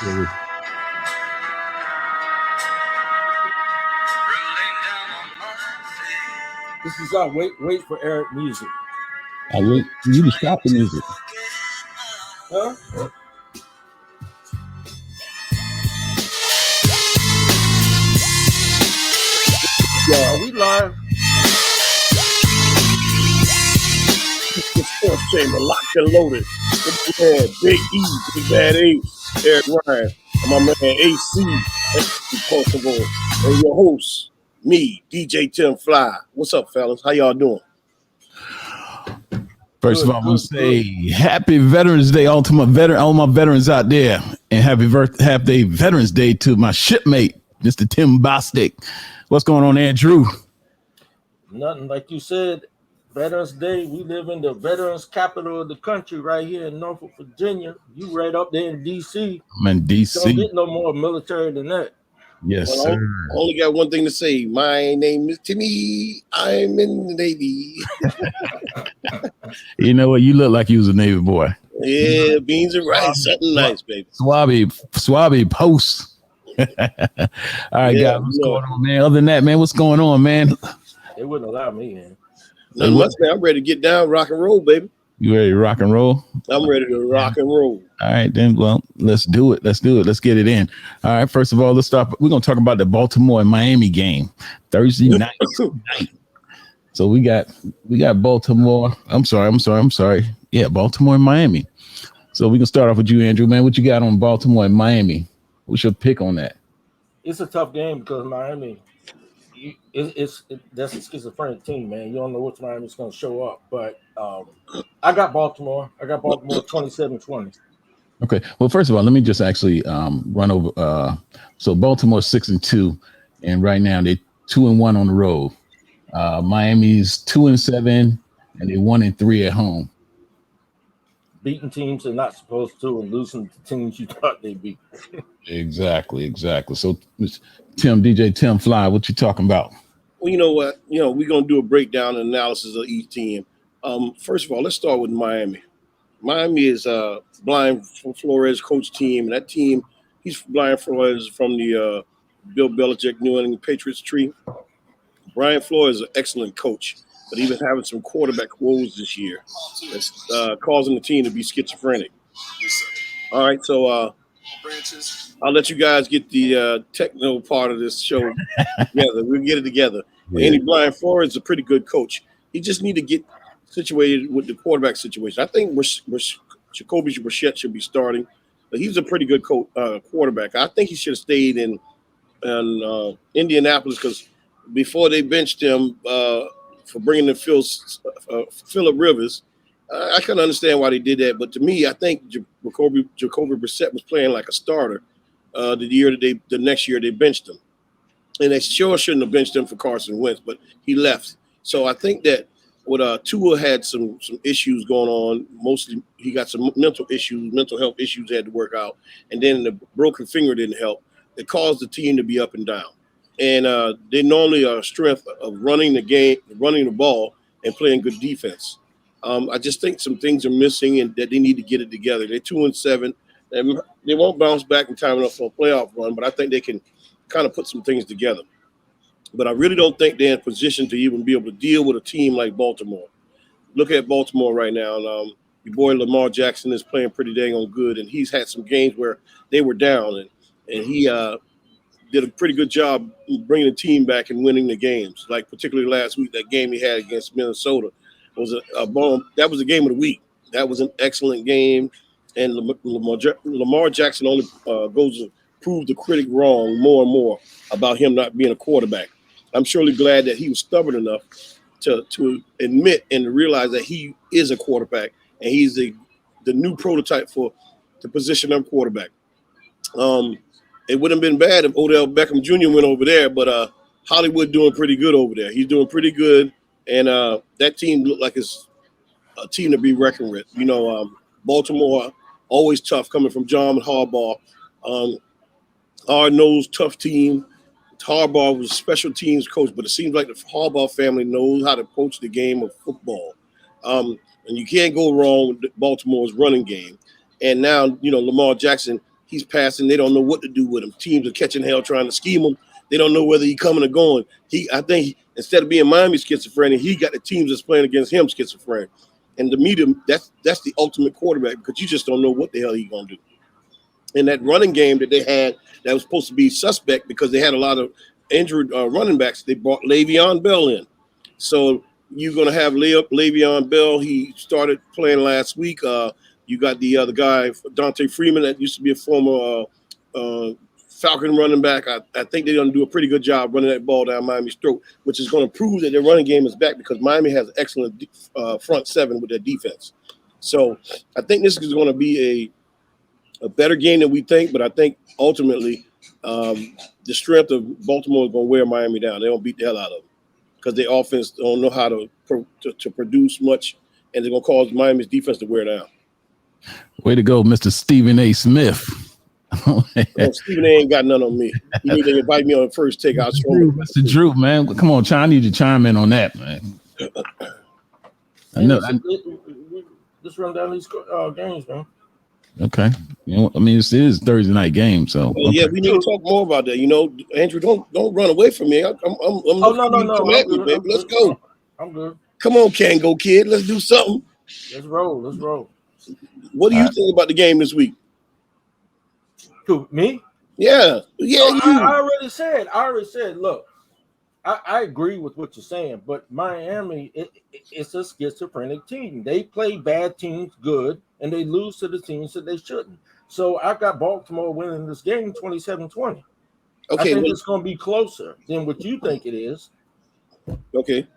Really. This is our wait for Eric music. I wait. You to stop the music. Huh? Yeah, are we live? The Sports Chamber, locked and loaded. Yeah, Big E, Big Bad Ace, Eric Ryan, and my man AC, Possible, and your host, me, DJ Tim Fly. What's up, fellas? How y'all doing? First of all, I want to say Happy Veterans Day, all my veterans out there, and happy Veterans Day to my shipmate, Mr. Tim Bostic. What's going on, Andrew? Nothing, like you said. Veterans Day. We live in the veterans capital of the country, right here in Norfolk, Virginia. You right up there in D.C. I'm in D.C. Don't get no more military than that. Yes, sir. I only got one thing to say. My name is Timmy. I'm in the Navy. You know what? You look like you was a Navy boy. Yeah, beans and rice. Something nice, baby. Swabby post. All right, guys, what's going on, man? Other than that, man, what's going on, man? They wouldn't allow me in. Nothing much, man. I'm ready to get down, rock and roll, baby. You ready to rock and roll? I'm ready to rock and roll. All right, then. Well, let's do it. Let's get it in. All right. First of all, let's start. We're gonna talk about the Baltimore and Miami game Thursday night. So we got Baltimore. I'm sorry. Yeah, Baltimore and Miami. So we can start off with you, Andrew. Man, what you got on Baltimore and Miami? What's your pick on that? It's a tough game because Miami. That's a schizophrenic team, man. You don't know which Miami's going to show up. But I got Baltimore. 27-20. Okay. Well, first of all, let me just actually run over. So Baltimore's 6-2, and right now they're 2-1 on the road. Miami's 2-7, and they're 1-3 at home. Beating teams they're not supposed to, and losing to teams you thought they beat. Exactly. So, DJ Tim Fly, what you talking about? Well, you know what? We're gonna do a breakdown and analysis of each team. First of all, let's start with Miami. Miami is Brian Flores coach team, and that team, he's Brian Flores from the Bill Belichick New England Patriots tree. Brian Flores is an excellent coach, but he's been having some quarterback woes this year. That's causing the team to be schizophrenic. All right, so I'll let you guys get the technical part of this show together. We'll get it together. Yeah. Andy Brian Flores is a pretty good coach. He just need to get situated with the quarterback situation. I think Jacoby Brissett should be starting, but he's a pretty good quarterback. I think he should have stayed in Indianapolis because before they benched him for bringing in Phillip Rivers, I can understand why they did that. But to me, I think Jacoby Brissett was playing like a starter the next year they benched him. And they sure shouldn't have benched him for Carson Wentz, but he left. So I think that Tua had some issues going on. Mostly he got some mental health issues he had to work out. And then the broken finger didn't help. It caused the team to be up and down. And they normally are a strength of running the ball and playing good defense. I just think some things are missing and that they need to get it together. They're 2-7. And they won't bounce back in time enough for a playoff run, but I think they can kind of put some things together. But I really don't think they're in position to even be able to deal with a team like Baltimore. Look at Baltimore right now. And, your boy Lamar Jackson is playing pretty dang on good, and he's had some games where they were down, and he did a pretty good job bringing the team back and winning the games. Like particularly last week, that game he had against Minnesota was a bomb. That was the game of the week. That was an excellent game, and Lamar Jackson only goes to prove the critic wrong more and more about him not being a quarterback. I'm surely glad that he was stubborn enough to admit and to realize that he is a quarterback and he's the new prototype for the position of quarterback. It wouldn't have been bad if Odell Beckham Jr. went over there, but Hollywood doing pretty good over there. He's doing pretty good, and that team looked like it's a team to be reckoned with. Baltimore, always tough coming from John Harbaugh. Hard-nosed, tough team. Harbaugh was a special teams coach, but it seems like the Harbaugh family knows how to approach the game of football. And you can't go wrong with Baltimore's running game. And now, Lamar Jackson, he's passing. They don't know what to do with him. Teams are catching hell trying to scheme him. They don't know whether he's coming or going. I think instead of being Miami schizophrenic, he got the teams that's playing against him schizophrenic. And to me, that's the ultimate quarterback because you just don't know what the hell he's going to do. And that running game that they had that was supposed to be suspect because they had a lot of injured running backs. They brought Le'Veon Bell in. So you're going to have Le'Veon Bell. He started playing last week. You got the other guy, Dante Freeman, that used to be a former Falcon running back. I think they're going to do a pretty good job running that ball down Miami's throat, which is going to prove that their running game is back because Miami has an excellent front seven with their defense. So I think this is going to be a better game than we think, but I think ultimately the strength of Baltimore is going to wear Miami down. They're going to beat the hell out of them because their offense don't know how to produce much, and they're going to cause Miami's defense to wear down. Way to go, Mr. Stephen A. Smith. Stephen A. ain't got none on me. You need to invite me on the first take. I'll show him. Mr. Drew, man. Come on, I need you to chime in on that, man. I know. Just run down these games, man. Okay. You know, I mean, this is Thursday night game, so. Well, yeah, we need to talk more about that. You know, Andrew, don't run away from me. I'm no. Baby. Let's go. I'm good. Come on, Kango kid. Let's do something. Let's roll. What do you think about the game this week? Who, me? Yeah. I already said, look, I agree with what you're saying, but Miami, it's a schizophrenic team. They play bad teams good, and they lose to the teams that they shouldn't. So I got Baltimore winning this game 27-20. I think it's going to be closer than what you think it is. Okay.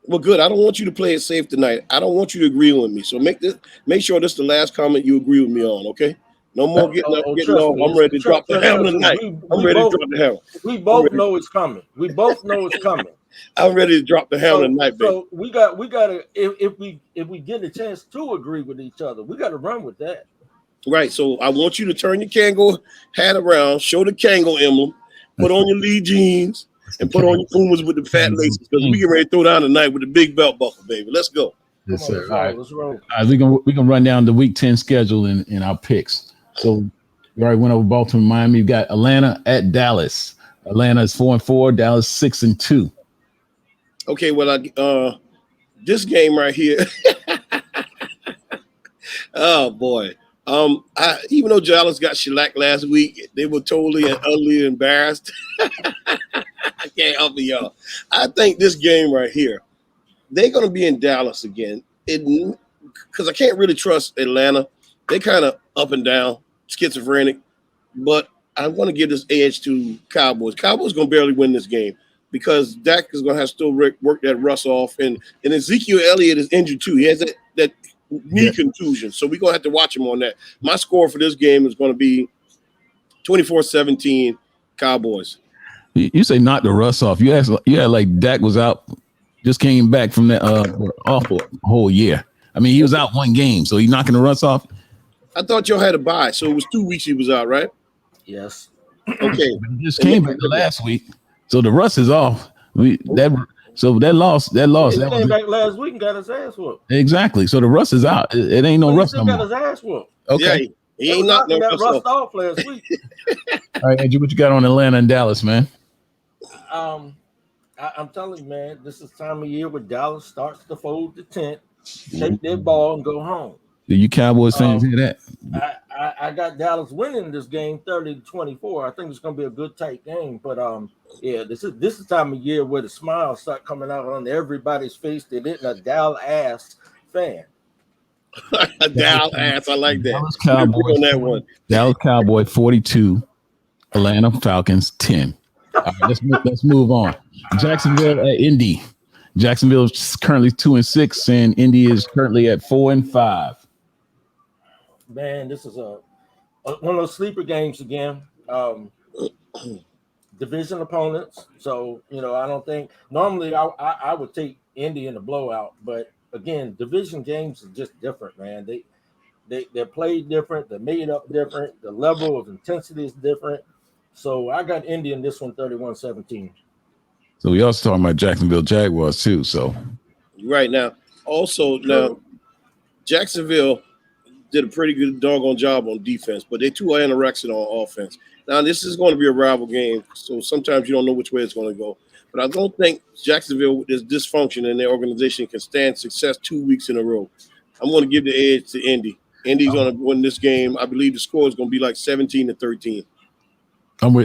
Well, good. I don't want you to play it safe tonight. I don't want you to agree with me. So make sure this is the last comment you agree with me on, okay? No more getting off. I'm ready to drop the hammer tonight. I'm ready to drop the hammer. We both know it's coming. I'm ready to drop the hammer tonight, baby. So we got to if we get a chance to agree with each other, we got to run with that. Right. So I want you to turn your Kango hat around, show the Kango emblem, put on your Lee jeans, and put on your Pumas with the fat laces because we get ready to throw down tonight with the big belt buckle, baby. Let's go. Yes, sir. Let's roll. All right, we can run down the Week 10 schedule in our picks. So we already went over Baltimore, Miami. You've got Atlanta at Dallas. Atlanta is 4-4. Dallas 6-2. Okay, well, this game right here. Oh boy. Even though Dallas got shellacked last week, they were totally and utterly embarrassed. I can't help it, y'all. I think this game right here, they're going to be in Dallas again. Because I can't really trust Atlanta. They kind of up and down, schizophrenic. But I'm going to give this edge to Cowboys. Cowboys going to barely win this game because Dak is going to have to still work that rust off. And Ezekiel Elliott is injured too. He has that knee contusion. So we're going to have to watch him on that. My score for this game is going to be 24-17 Cowboys. You say knock the rust off. You had like Dak was out, just came back from that awful whole year. I mean, he was out one game, so he knocking the rust off. I thought y'all had a bye, so it was 2 weeks he was out, right? Yes. Okay. He just came back last week, so the rust is off. That loss. He came back last week and got his ass whooped. Exactly. So the rust is out. It ain't no rust no more. Got his ass whooped. Yeah, Okay. he ain't knocking that rust off last week. All right, Andrew, what you got on Atlanta and Dallas, man? I'm telling you, man, this is time of year where Dallas starts to fold the tent, take their ball, and go home. Do you Cowboys fans hear that? I got Dallas winning this game 30-24. I think it's going to be a good tight game. But yeah, this is time of year where the smiles start coming out on everybody's face that isn't a Dallas fan. A Dallas ass, I like that. Dallas Cowboys on that one. Dallas Cowboy 42, Atlanta Falcons 10. All right, let's move on. Jacksonville at Indy. Jacksonville is currently 2-6, and Indy is currently at 4-5. Man, this is one of those sleeper games again. Division opponents. So, I don't think normally I would take Indy in a blowout, but again, division games are just different, man. They're played different, they're made up different, the level of intensity is different. So I got Indy in this one 31-17. So we also talking about Jacksonville Jaguars too. So right now, also now Jacksonville, did a pretty good doggone job on defense, but they too are anorexic on offense. Now, this is going to be a rival game, so sometimes you don't know which way it's going to go. But I don't think Jacksonville, with this dysfunction in their organization, can stand success 2 weeks in a row. I'm going to give the edge to Indy. Indy's going to win this game. I believe the score is going to be like 17-13. I'm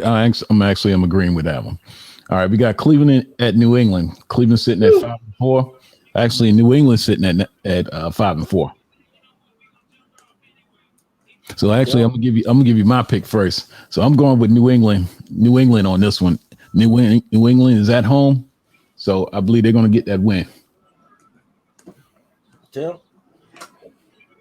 agreeing with that one. All right, we got Cleveland at New England. Cleveland sitting at 5-4. Actually, New England sitting at 5-4. So actually, I'm gonna give you my pick first. So I'm going with New England. New England on this one. New England is at home, so I believe they're gonna get that win. Tim,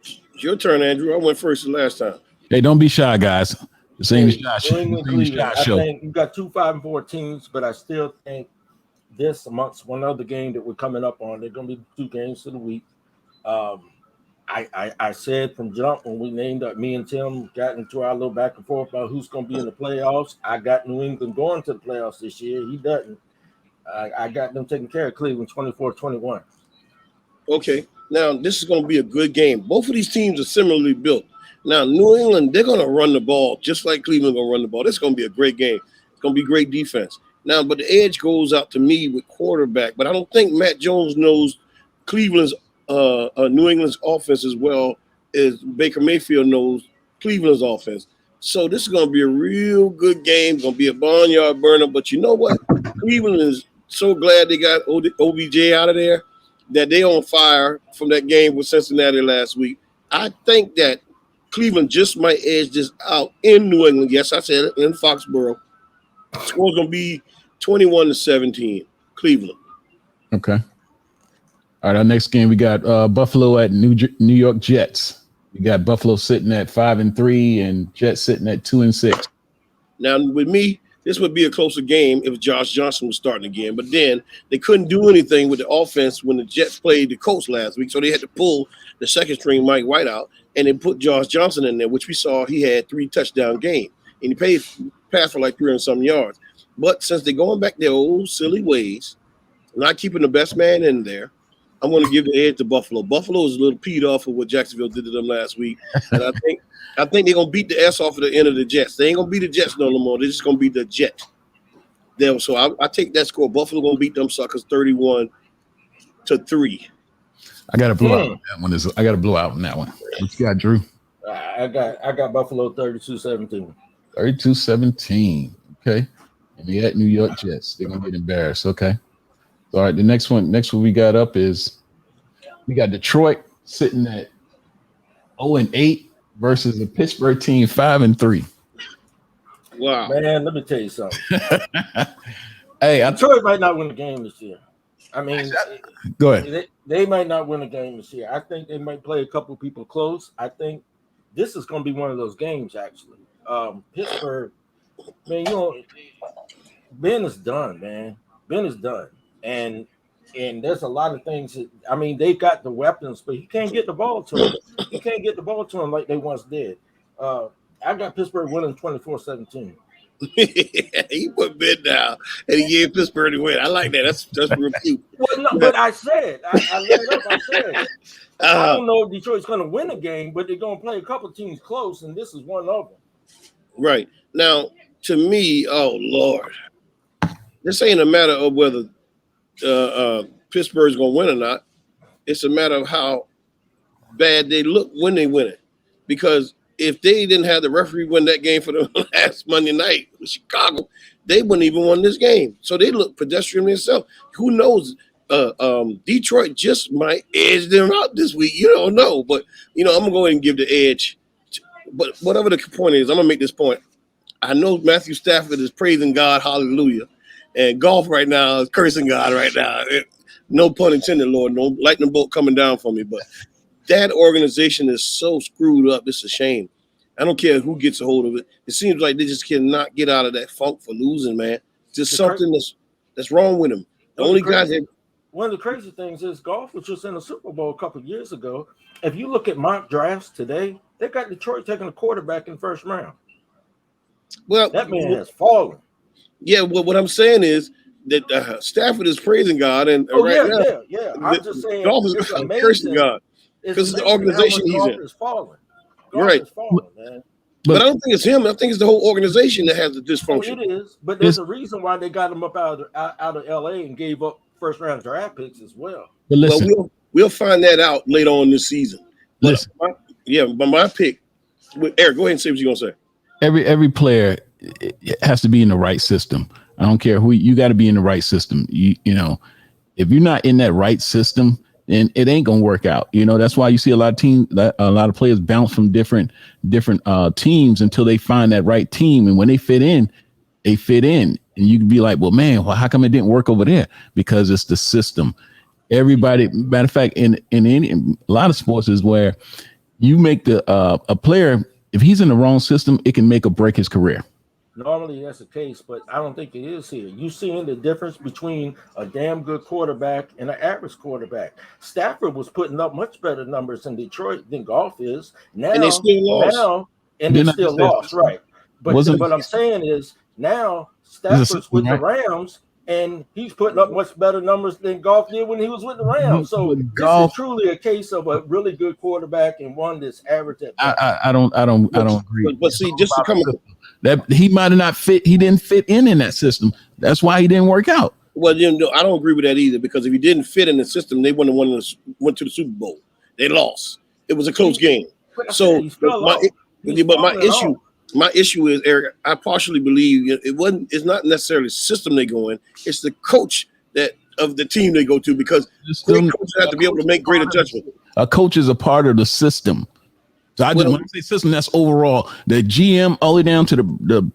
it's your turn, Andrew. I went first the last time. Hey, don't be shy, guys. This ain't a shy show. I think you got 2 5-4 teams, but I still think this amongst one other game that we're coming up on, they're gonna be 2 games of the week. I said from jump when we named up, me and Tim got into our little back and forth about who's going to be in the playoffs. I got New England going to the playoffs this year. He doesn't. I got them taking care of Cleveland 24-21. Okay. Now, this is going to be a good game. Both of these teams are similarly built. Now, New England, they're going to run the ball just like Cleveland going to run the ball. This is going to be a great game. It's going to be great defense. Now, but the edge goes out to me with quarterback, but I don't think Matt Jones knows Cleveland's New England's offense as well as Baker Mayfield knows Cleveland's offense. So this is going to be a real good game. It's going to be a barnyard burner. But you know what? Cleveland is so glad they got OBJ out of there that they on fire from that game with Cincinnati last week. I think that Cleveland just might edge this out in New England. Yes, I said it, in Foxborough. The score's going to be 21-17, Cleveland. Okay. All right, our next game, we got Buffalo at New York Jets. We got Buffalo sitting at 5-3 and Jets sitting at 2-6. Now, with me, this would be a closer game if Josh Johnson was starting again. But then they couldn't do anything with the offense when the Jets played the Colts last week, so they had to pull the second string Mike White out and then put Josh Johnson in there, which we saw he had 3 touchdown game, and he passed for like 300-something yards. But since they're going back their old silly ways, not keeping the best man in there, I'm going to give the edge to Buffalo. Buffalo is a little peed off of what Jacksonville did to them last week, and I think they're going to beat the S off of the end of the Jets. They ain't going to beat the Jets no more. They're just going to beat the Jets. So I take that score. Buffalo going to beat them suckers 31-3. I got to blow out on that one. I got to blow out on that one. What you got, Drew? I got Buffalo 32-17. 32-17. Okay. And we at New York Jets. They're going to get embarrassed. Okay. All right, the next one we got up is we got Detroit sitting at 0-8 versus the Pittsburgh team 5-3. Wow, man, let me tell you something. Hey, Detroit might not win the game this year. I mean, go ahead. They might not win a game this year. I think they might play a couple of people close. I think this is going to be one of those games. Actually, Pittsburgh, man, Ben is done, man. Ben is done. And there's a lot of things that, I mean, they got the weapons, but he can't get the ball to him. He can't get the ball to him like they once did. I got Pittsburgh winning 24-17. He put Ben down and he gave Pittsburgh the win. I like that. That's real cute. Well, no, but I said, I let it up. I said, I don't know if Detroit's going to win a game, but they're going to play a couple teams close, and this is one of them. Right. Now, to me, oh, Lord, this ain't a matter of whether Pittsburgh's going to win or not. It's a matter of how bad they look when they win it. Because if they didn't have the referee win that game for the last Monday night with Chicago, they wouldn't even won this game. So they look pedestrian themselves. Who knows? Detroit just might edge them out this week. You don't know. But, I'm going to go ahead and give the edge. But whatever the point is, I'm going to make this point. I know Matthew Stafford is praising God, hallelujah. And golf right now is cursing God right now. No pun intended, Lord. No lightning bolt coming down for me. But that organization is so screwed up. It's a shame. I don't care who gets a hold of it. It seems like they just cannot get out of that funk for losing, man. Just something that's wrong with them. The only guys that. One of the crazy things is golf was just in the Super Bowl a couple of years ago. If you look at mock drafts today, they got Detroit taking a quarterback in the first round. Well, that man has fallen. Yeah, well, what I'm saying is that Stafford is praising God, and yeah. I'm just saying, golf is cursing God because it's the organization he's in. Is falling. Right. is falling, man. But I don't think it's him. I think it's the whole organization that has the Oh, dysfunction. it is, but there's a reason why they got him up out of LA and gave up first round draft picks as well. But listen, Well, we'll find that out later on this season. But listen. but my pick, Eric, go ahead and say what you're gonna say. Every player has to be in the right system. I don't care who you got to be in the right system. You know, if you're not in that right system, then it ain't gonna work out. You know, that's why you see a lot of players bounce from different teams until they find that right team. And when they fit in, they fit in. And you can be like, well, man, how come it didn't work over there? Because it's the system. Everybody, matter of fact, in a lot of sports is where you make a player, if he's in the wrong system, it can make or break his career. Normally that's the case, but I don't think it is here. You seeing the difference between a damn good quarterback and an average quarterback. Stafford was putting up much better numbers in Detroit than Goff is. Now, And they still lost. They still lost, right? But what I'm saying is now Stafford's with the Rams, and he's putting up much better numbers than Goff did when he was with the Rams. So this is truly a case of a really good quarterback and one that's average at best. I don't agree. But see, just to come that he might have not fit. He didn't fit in that system. That's why he didn't work out. Well, I don't agree with that either, because if he didn't fit in the system, they wouldn't have went to the Super Bowl. They lost. It was a close game. So my issue is, Eric, I partially believe it's not necessarily the system they go in, it's the coach of the team they go to, because great coaches have to be able to make great adjustments. A coach is a part of the system. So when I say system, that's overall the GM all the way down to the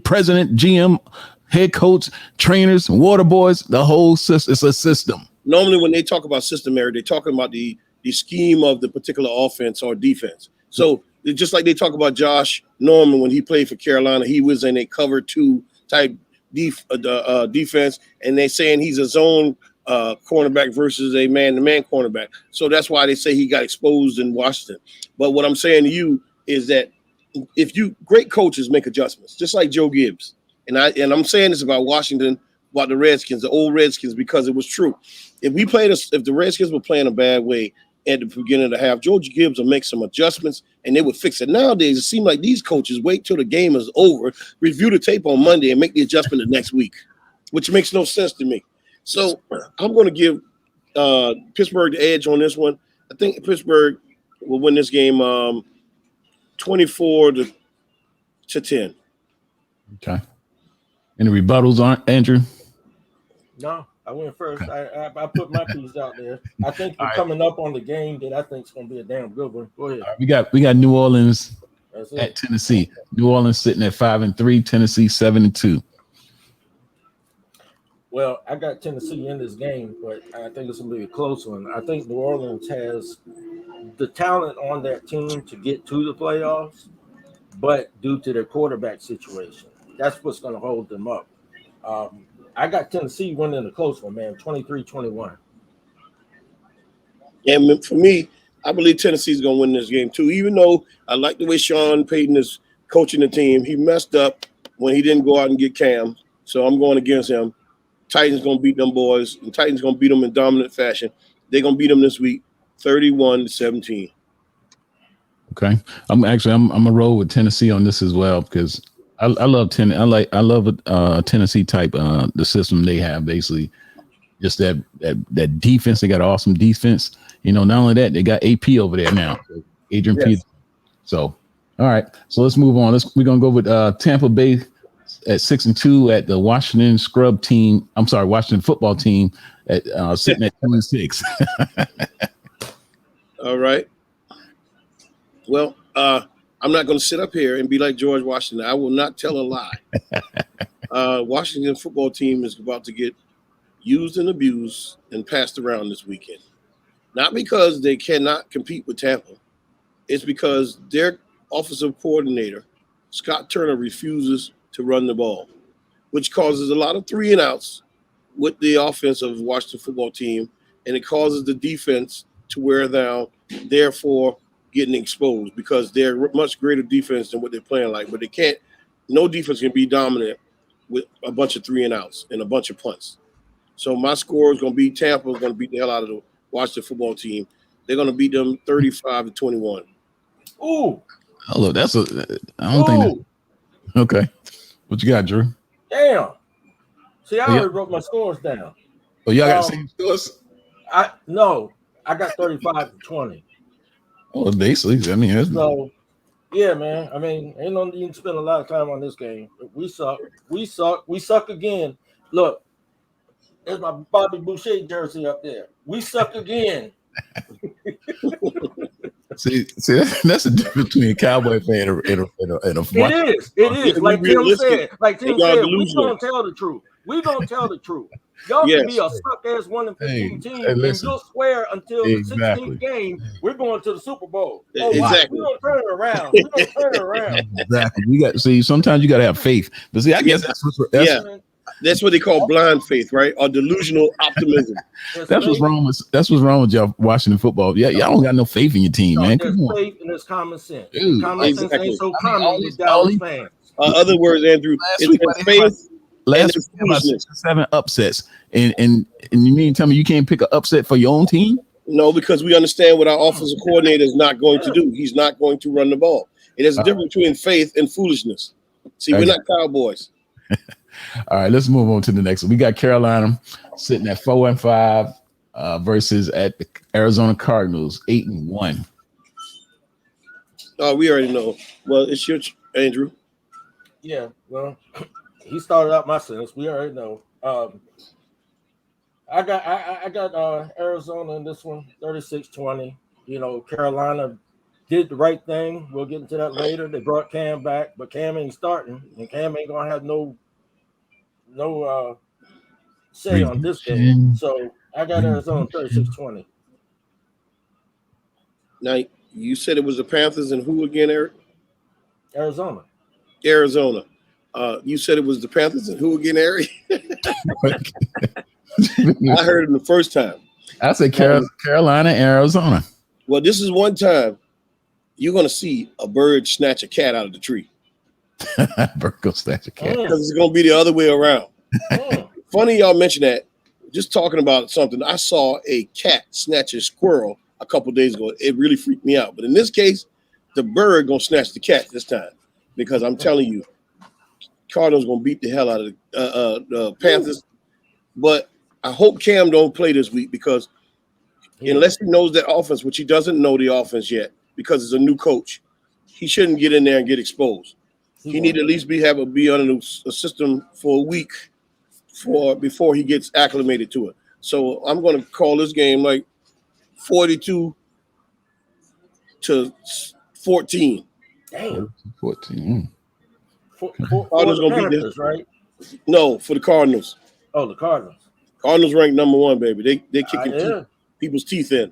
president, GM, head coach, trainers, water boys, the whole system. It's a system. Normally when they talk about system, Eric, they're talking about the scheme of the particular offense or defense. So just like they talk about Josh Norman when he played for Carolina, he was in a cover 2 type defense, and they're saying he's a zone cornerback versus a man-to-man cornerback. So that's why they say he got exposed in Washington. But what I'm saying to you is that great coaches make adjustments, just like Joe Gibbs. And I'm saying this about Washington, about the Redskins, the old Redskins, because it was true. If the Redskins were playing a bad way at the beginning of the half, George Gibbs will make some adjustments and they would fix it. Nowadays, it seems like these coaches wait till the game is over, review the tape on Monday, and make the adjustment the next week, which makes no sense to me. So I'm going to give Pittsburgh the edge on this one. I think Pittsburgh will win this game 24-10. Okay. Any rebuttals on Andrew? No, I went first. Okay. I put my piece out there. I think we're coming up on the game that I think is going to be a damn good one. Go ahead. Right, we got New Orleans at Tennessee. New Orleans sitting at 5-3. Tennessee 7-2. Well, I got Tennessee in this game, but I think it's going to be a close one. I think New Orleans has the talent on that team to get to the playoffs, but due to their quarterback situation, that's what's going to hold them up. I got Tennessee winning the close one, man, 23-21. And for me, I believe Tennessee's going to win this game too, even though I like the way Sean Payton is coaching the team. He messed up when he didn't go out and get Cam, so I'm going against him. Titans going to beat them boys, and Titans going to beat them in dominant fashion. They're going to beat them this week, 31-17. Okay. I'm gonna roll with Tennessee on this as well, because I love Tennessee. I love a Tennessee type the system they have, basically just that defense. They got an awesome defense. You know, not only that, they got AP over there now, Adrian Peterson. So all right, so let's move on. We're gonna go with Tampa Bay at 6-2 at the Washington Washington football team at sitting at 2-6. All right. Well, I'm not going to sit up here and be like George Washington. I will not tell a lie. Washington football team is about to get used and abused and passed around this weekend. Not because they cannot compete with Tampa. It's because their offensive coordinator, Scott Turner, refuses to run the ball, which causes a lot of 3-and-outs with the offense of the Washington football team, and it causes the defense to wear down, therefore getting exposed, because they're much greater defense than what they're playing like. But no defense can be dominant with a bunch of 3-and-outs and a bunch of punts. So my score is going to be Tampa is going to beat the hell out of the Washington football team. They're going to beat them 35-21. Ooh, Oh, look, that's a. I don't think Ooh, that. Okay, what you got, Drew? damn. See, I Oh, yeah. already wrote my scores down. Oh, y'all got the Um, same scores. I got 35-20. Oh, basically, I mean, that's, So yeah, man. I mean, ain't no need to spend a lot of time on this game. We suck. We suck. We suck again. Look, there's my Bobby Boucher jersey up there. We suck again. see, that's the difference between a Cowboy fan and a It is. It Yeah, is. be Like Tim realistic. said. Like And Tim y'all said, we delusional. gonna tell the truth. We gonna tell the truth. Y'all can be Yes. a suck ass 1-15 Hey, team, hey, and listen. you'll swear until the 16th Exactly. game we're going to the Super Bowl. Oh, watch, Exactly. we're gonna turn it around. We're gonna turn it around. Exactly. You got see. Sometimes you got to have faith. But see, I guess Yeah. That's what they call blind faith, right? Or delusional optimism. that's what's wrong with y'all Washington football. Yeah, y'all don't got no faith in your team, man. There's Come on. faith and there's common sense. Dude, Common sense exactly. ain't so I mean, common all with these- Dallas fans. Other words, Andrew, Last it's week, in faith and last it's week we had about foolishness. 6 or 7 upsets, and you mean tell me you can't pick an upset for your own team? No, because we understand what our offensive coordinator is not going to do. He's not going to run the ball. It is a difference between faith and foolishness. See, we're not Cowboys. All right, let's move on to the next one. We got Carolina sitting at 4-5 versus at the Arizona Cardinals 8-1. Oh, we already know. Well, it's your Andrew. Yeah, well, he started out my sentence. We already know. I got Arizona in this one, 36-20. You know, Carolina did the right thing. We'll get into that later. They brought Cam back, but Cam ain't starting, and Cam ain't gonna have no say on this game. So I got Arizona 36-20. Now, you said it was the Panthers and who again, Eric? Arizona. Arizona. You said it was the Panthers and who again, Eric? I heard it the first time. I said Carolina, Arizona. Well, this is one time you're going to see a bird snatch a cat out of the tree. Bird go snatch a cat. Because it's going to be the other way around. Funny y'all mention that. Just talking about something. I saw a cat snatch a squirrel a couple days ago. It really freaked me out. But in this case, the bird going to snatch the cat this time. Because I'm telling you, Cardinals going to beat the hell out of the Panthers. But I hope Cam don't play this week because unless he knows that offense, which he doesn't know the offense yet because it's a new coach, he shouldn't get in there and get exposed. He need to at least be under a system for a week before he gets acclimated to it. So I'm going to call this game like 42-14. Damn. 14. For Cardinals the gonna beat Panthers, right? No, for the Cardinals. Oh, the Cardinals. Cardinals ranked number 1, baby. They kicking people's teeth in.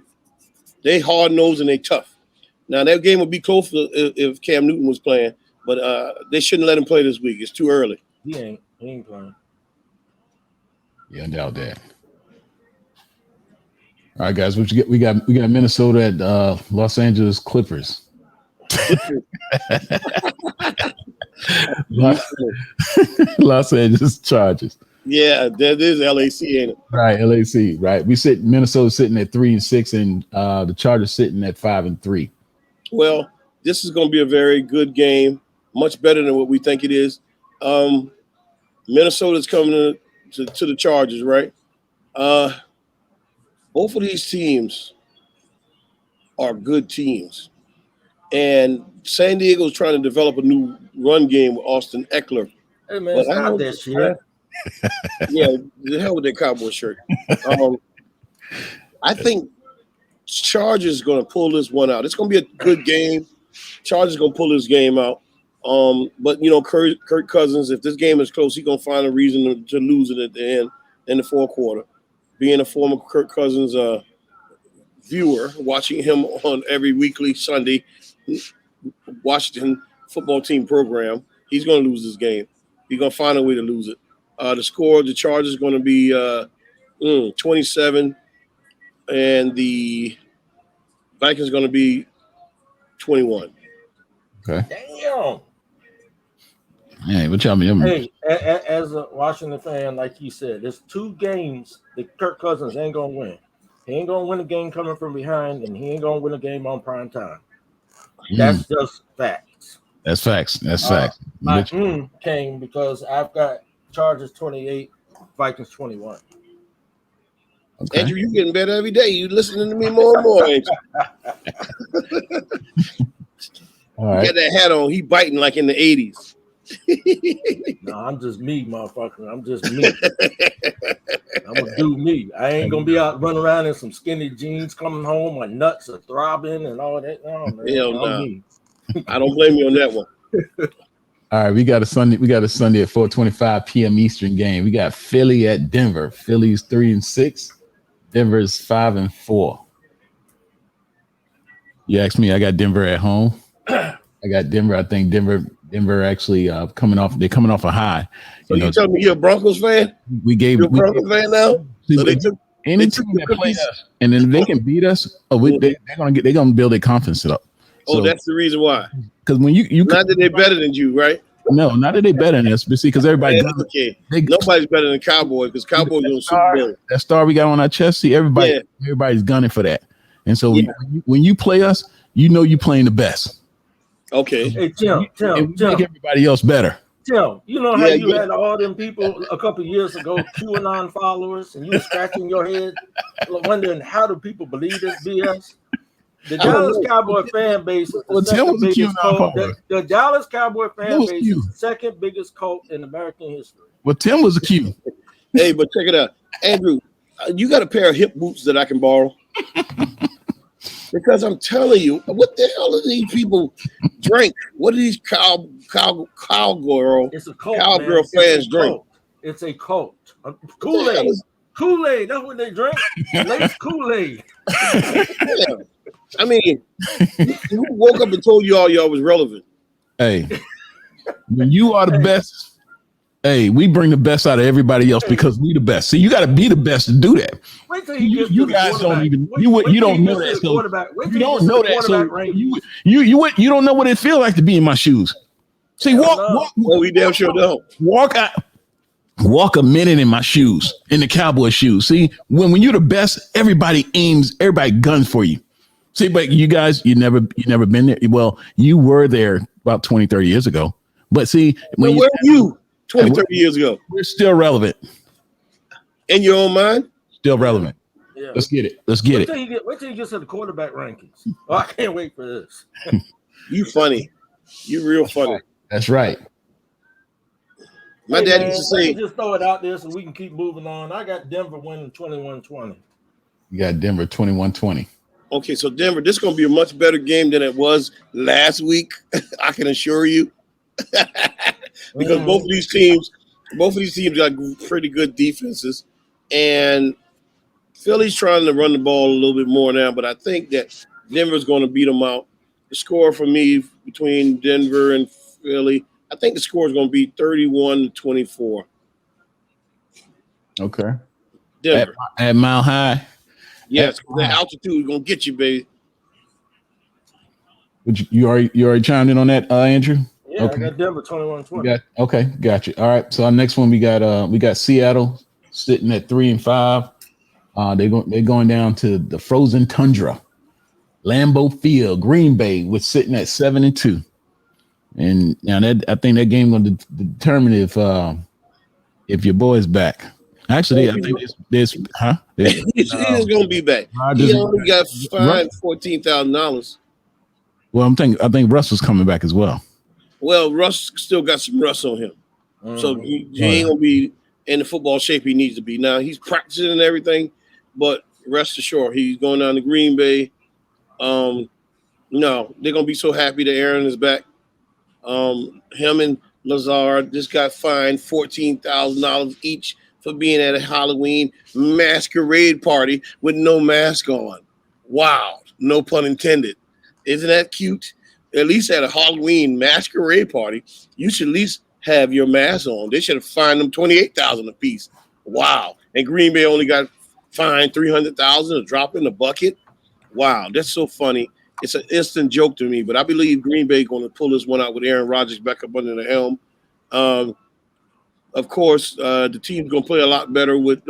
They hard nosed and they tough. Now that game would be close if Cam Newton was playing, but they shouldn't let him play this week. It's too early. He ain't playing. Yeah, I doubt that. All right, guys, what you get? We got Minnesota at Los Angeles Clippers. Los Angeles Chargers. Yeah, that is LAC, ain't it? Right, LAC. Right. Minnesota sitting at 3-6, and the Chargers sitting at 5-3. Well, this is going to be a very good game, much better than what we think it is. Minnesota's coming to the Chargers, right? Both of these teams are good teams. And San Diego's trying to develop a new run game with Austin Eckler. Hey, man, stop that shit. Yeah, the hell with that cowboy shirt. I think Chargers going to pull this one out. It's going to be a good game. Chargers going to pull this game out. But, you know, Kirk Cousins, if this game is close, he's going to find a reason to lose it at the end in the fourth quarter. Being a former Kirk Cousins viewer, watching him on every weekly Sunday Washington football team program, he's going to lose this game. He's going to find a way to lose it. The score, the Chargers going to be 27, and the Vikings going to be 21. Okay. Damn. Hey, what y'all mean? Hey, as a Washington fan, like you said, there's 2 games that Kirk Cousins ain't gonna win. He ain't gonna win a game coming from behind, and he ain't gonna win a game on prime time. That's just facts. That's facts. That's facts. My came because I've got Chargers 28, Vikings 21. Okay. Andrew, you getting better every day. You listening to me more and more, ain't you? All right. Get that hat on. He biting like in the 80s. No, I'm just me, motherfucker. I'm just me. I'm gonna do me. I ain't gonna be out running around in some skinny jeans coming home. My nuts are throbbing and all that. No, man. Hell I'm nah. me. I don't blame you on that one. All right, we got a Sunday at 4:25 p.m. Eastern game. We got Philly at Denver. Philly's 3-6. Denver's 5-4. You asked me, I got Denver at home. I got Denver. I think Denver actually coming off a high. So you telling me you're a Broncos fan? You're a Broncos fan now? So they took any team that plays us, and then they can beat us. They're gonna build their confidence up. So that's the reason why. Because when you not that they're better than you, right? No, not that they're better than us, but see, because everybody nobody's better than Cowboy because Cowboys don't Super Bowl. That star we got on our chest, see, everybody's gunning for that. And so when you play us, you know you're playing the best. Okay. Hey, Tim, make everybody else better. Tim, you know how you had all them people a couple years ago, QAnon followers, and you were scratching your head, wondering how do people believe this BS? The Dallas Cowboy fan base is the second biggest cult. The Dallas Cowboy fan base is the second biggest cult in American history. Well, Tim was a Q. Hey, but check it out. Andrew, you got a pair of hip boots that I can borrow? Because I'm telling you, what the hell do these people drink? What do these cowgirl fans drink? It's a cult. Kool-Aid. Kool-Aid, that's what they drink. Lace Kool-Aid. Yeah. I mean, who woke up and told y'all was relevant? Hey, when you are the best, hey, we bring the best out of everybody else because we the best. See, you got to be the best to do that. Wait till you guys don't even you don't know that. So you don't know that. So you don't know what it feels like to be in my shoes. See, walk. Well, we damn sure don't. Walk a minute in my shoes, in the Cowboy shoes. See, when you're the best, everybody guns for you. See, but you guys, you never been there. Well, you were there about 20, 30 years ago. But see, where were you 20, 30 years ago? We're still relevant. In your own mind? Still relevant. Yeah. Let's get it. Wait till you get to the quarterback rankings. Oh, I can't wait for this. You funny. You real funny. That's right. My dad used to say, just throw it out there so we can keep moving on. I got Denver winning 21-20. You got Denver 21-20. Okay, so Denver, this is going to be a much better game than it was last week. I can assure you, because both of these teams got pretty good defenses, and Philly's trying to run the ball a little bit more now. But I think that Denver's going to beat them out. The score for me between Denver and Philly, I think the score is going to be 31-24. Okay. Denver at Mile High. Yes, the altitude is gonna get you, baby. You already chimed in on that, Andrew? Yeah, okay. I got Denver 21-20. Okay, got you. All right. So our next one we got Seattle sitting at 3-5. They're going down to the frozen tundra, Lambeau Field, Green Bay, was sitting at 7-2. And now I think that game going to determine if your boy's back. Actually, I think he's going to be back. He only got fined $14,000. Well, I think Russ was coming back as well. Well, Russ still got some rust on him, so he ain't gonna be in the football shape he needs to be. Now he's practicing and everything, but rest assured, he's going down to Green Bay. No, they're gonna be so happy that Aaron is back. Him and Lazard just got fined $14,000 each for being at a Halloween masquerade party with no mask on. Wow, no pun intended. Isn't that cute? At least at a Halloween masquerade party, you should at least have your mask on. They should have fined them $28,000 a piece. Wow. And Green Bay only got fined $300,000 a drop in the bucket. Wow, that's so funny. It's an instant joke to me, but I believe Green Bay going to pull this one out with Aaron Rodgers back up under the helm. Of course, the team's going to play a lot better with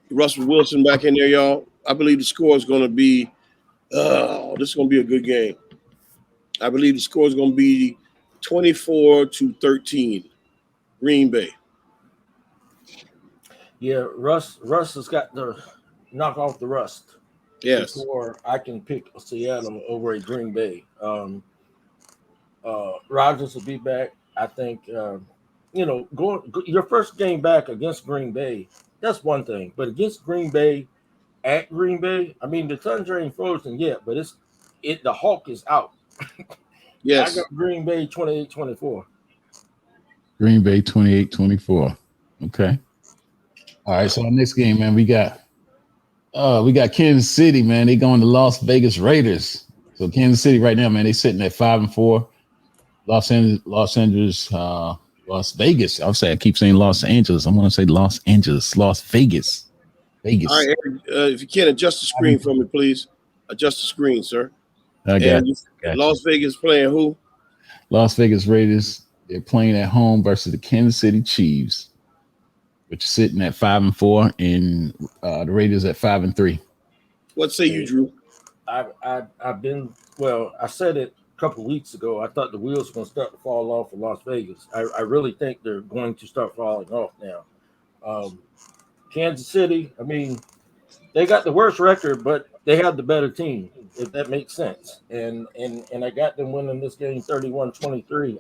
Russell Wilson back in there, y'all. I believe the score is going to be this is going to be a good game. I believe the score is going to be 24-13, Green Bay. Yeah, Russ has got to knock off the rust Yes. before I can pick Seattle over a Green Bay. Rodgers will be back. I think going your first game back against Green Bay, that's one thing. But against Green Bay at Green Bay, I mean the Thunder ain't frozen yet, but the Hawk is out. I Yes. got Green Bay 28-24. Green Bay 28-24. Okay. All right. So our next game, man, we got Kansas City, man. They going to Las Vegas Raiders. So Kansas City right now, man, they sitting at 5-4. Las Angeles, Las Vegas. I'll say I keep saying Los Angeles. I'm gonna say Los Angeles, Las Vegas. Vegas. All right, Eric, if you can adjust the screen for me, please. Adjust the screen, sir. I got you. Las Vegas playing who? Las Vegas Raiders. They're playing at home versus the Kansas City Chiefs, which is sitting at 5-4, and the Raiders at 5-3. What say you, Drew? I said it a couple of weeks ago. I thought the wheels were going to start to fall off for Las Vegas. I really think they're going to start falling off now. Kansas City, I mean, they got the worst record, but they have the better team, if that makes sense. And I got them winning this game 31-23.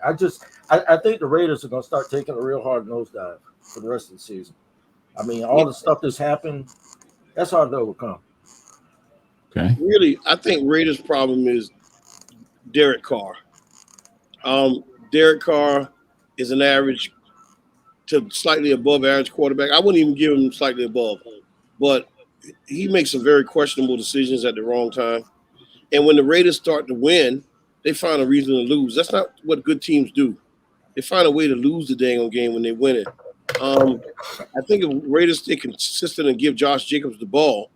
I think the Raiders are going to start taking a real hard nosedive for the rest of the season. I mean, all the stuff that's happened, that's hard to overcome. Okay. Really, I think Raiders' problem is Derek Carr. Derek Carr is an average to slightly above average quarterback. I wouldn't even give him slightly above, but he makes some very questionable decisions at the wrong time. And when the Raiders start to win, they find a reason to lose. That's not what good teams do. They find a way to lose the dang on game when they win it. I think if Raiders stay consistent and give Josh Jacobs the ball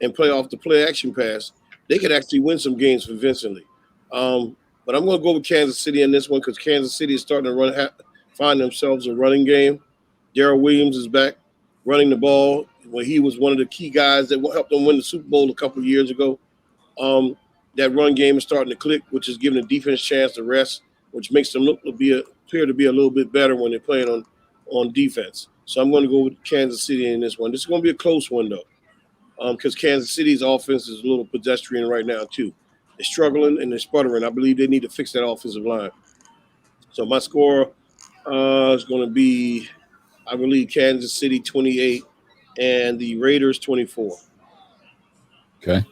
and play off the play action pass, they could actually win some games convincingly. But I'm going to go with Kansas City in this one because Kansas City is starting to find themselves a running game. Darrell Williams is back running the ball when he was one of the key guys that helped them win the Super Bowl a couple of years ago. That run game is starting to click, which is giving the defense a chance to rest, which makes them appear to be a little bit better when they're playing on defense. So I'm going to go with Kansas City in this one. This is going to be a close one, though, because Kansas City's offense is a little pedestrian right now, too. They're struggling and they're sputtering. I believe they need to fix that offensive line. So my score is going to be, I believe, Kansas City 28 and the Raiders 24. Okay.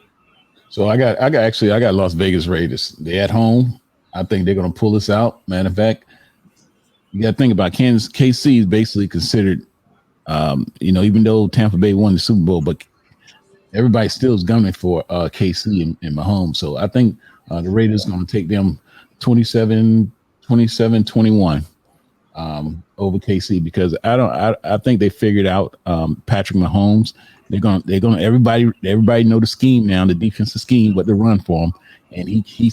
So I got Las Vegas Raiders. They're at home. I think they're going to pull this out. Matter of fact, you got to think about KC is basically considered, even though Tampa Bay won the Super Bowl, but everybody still is gunning for KC and Mahomes. So I think the Raiders are going to take them 27-21 over KC because I think they figured out Patrick Mahomes. They're gonna everybody know the scheme now, the defensive scheme, what to run for him, and he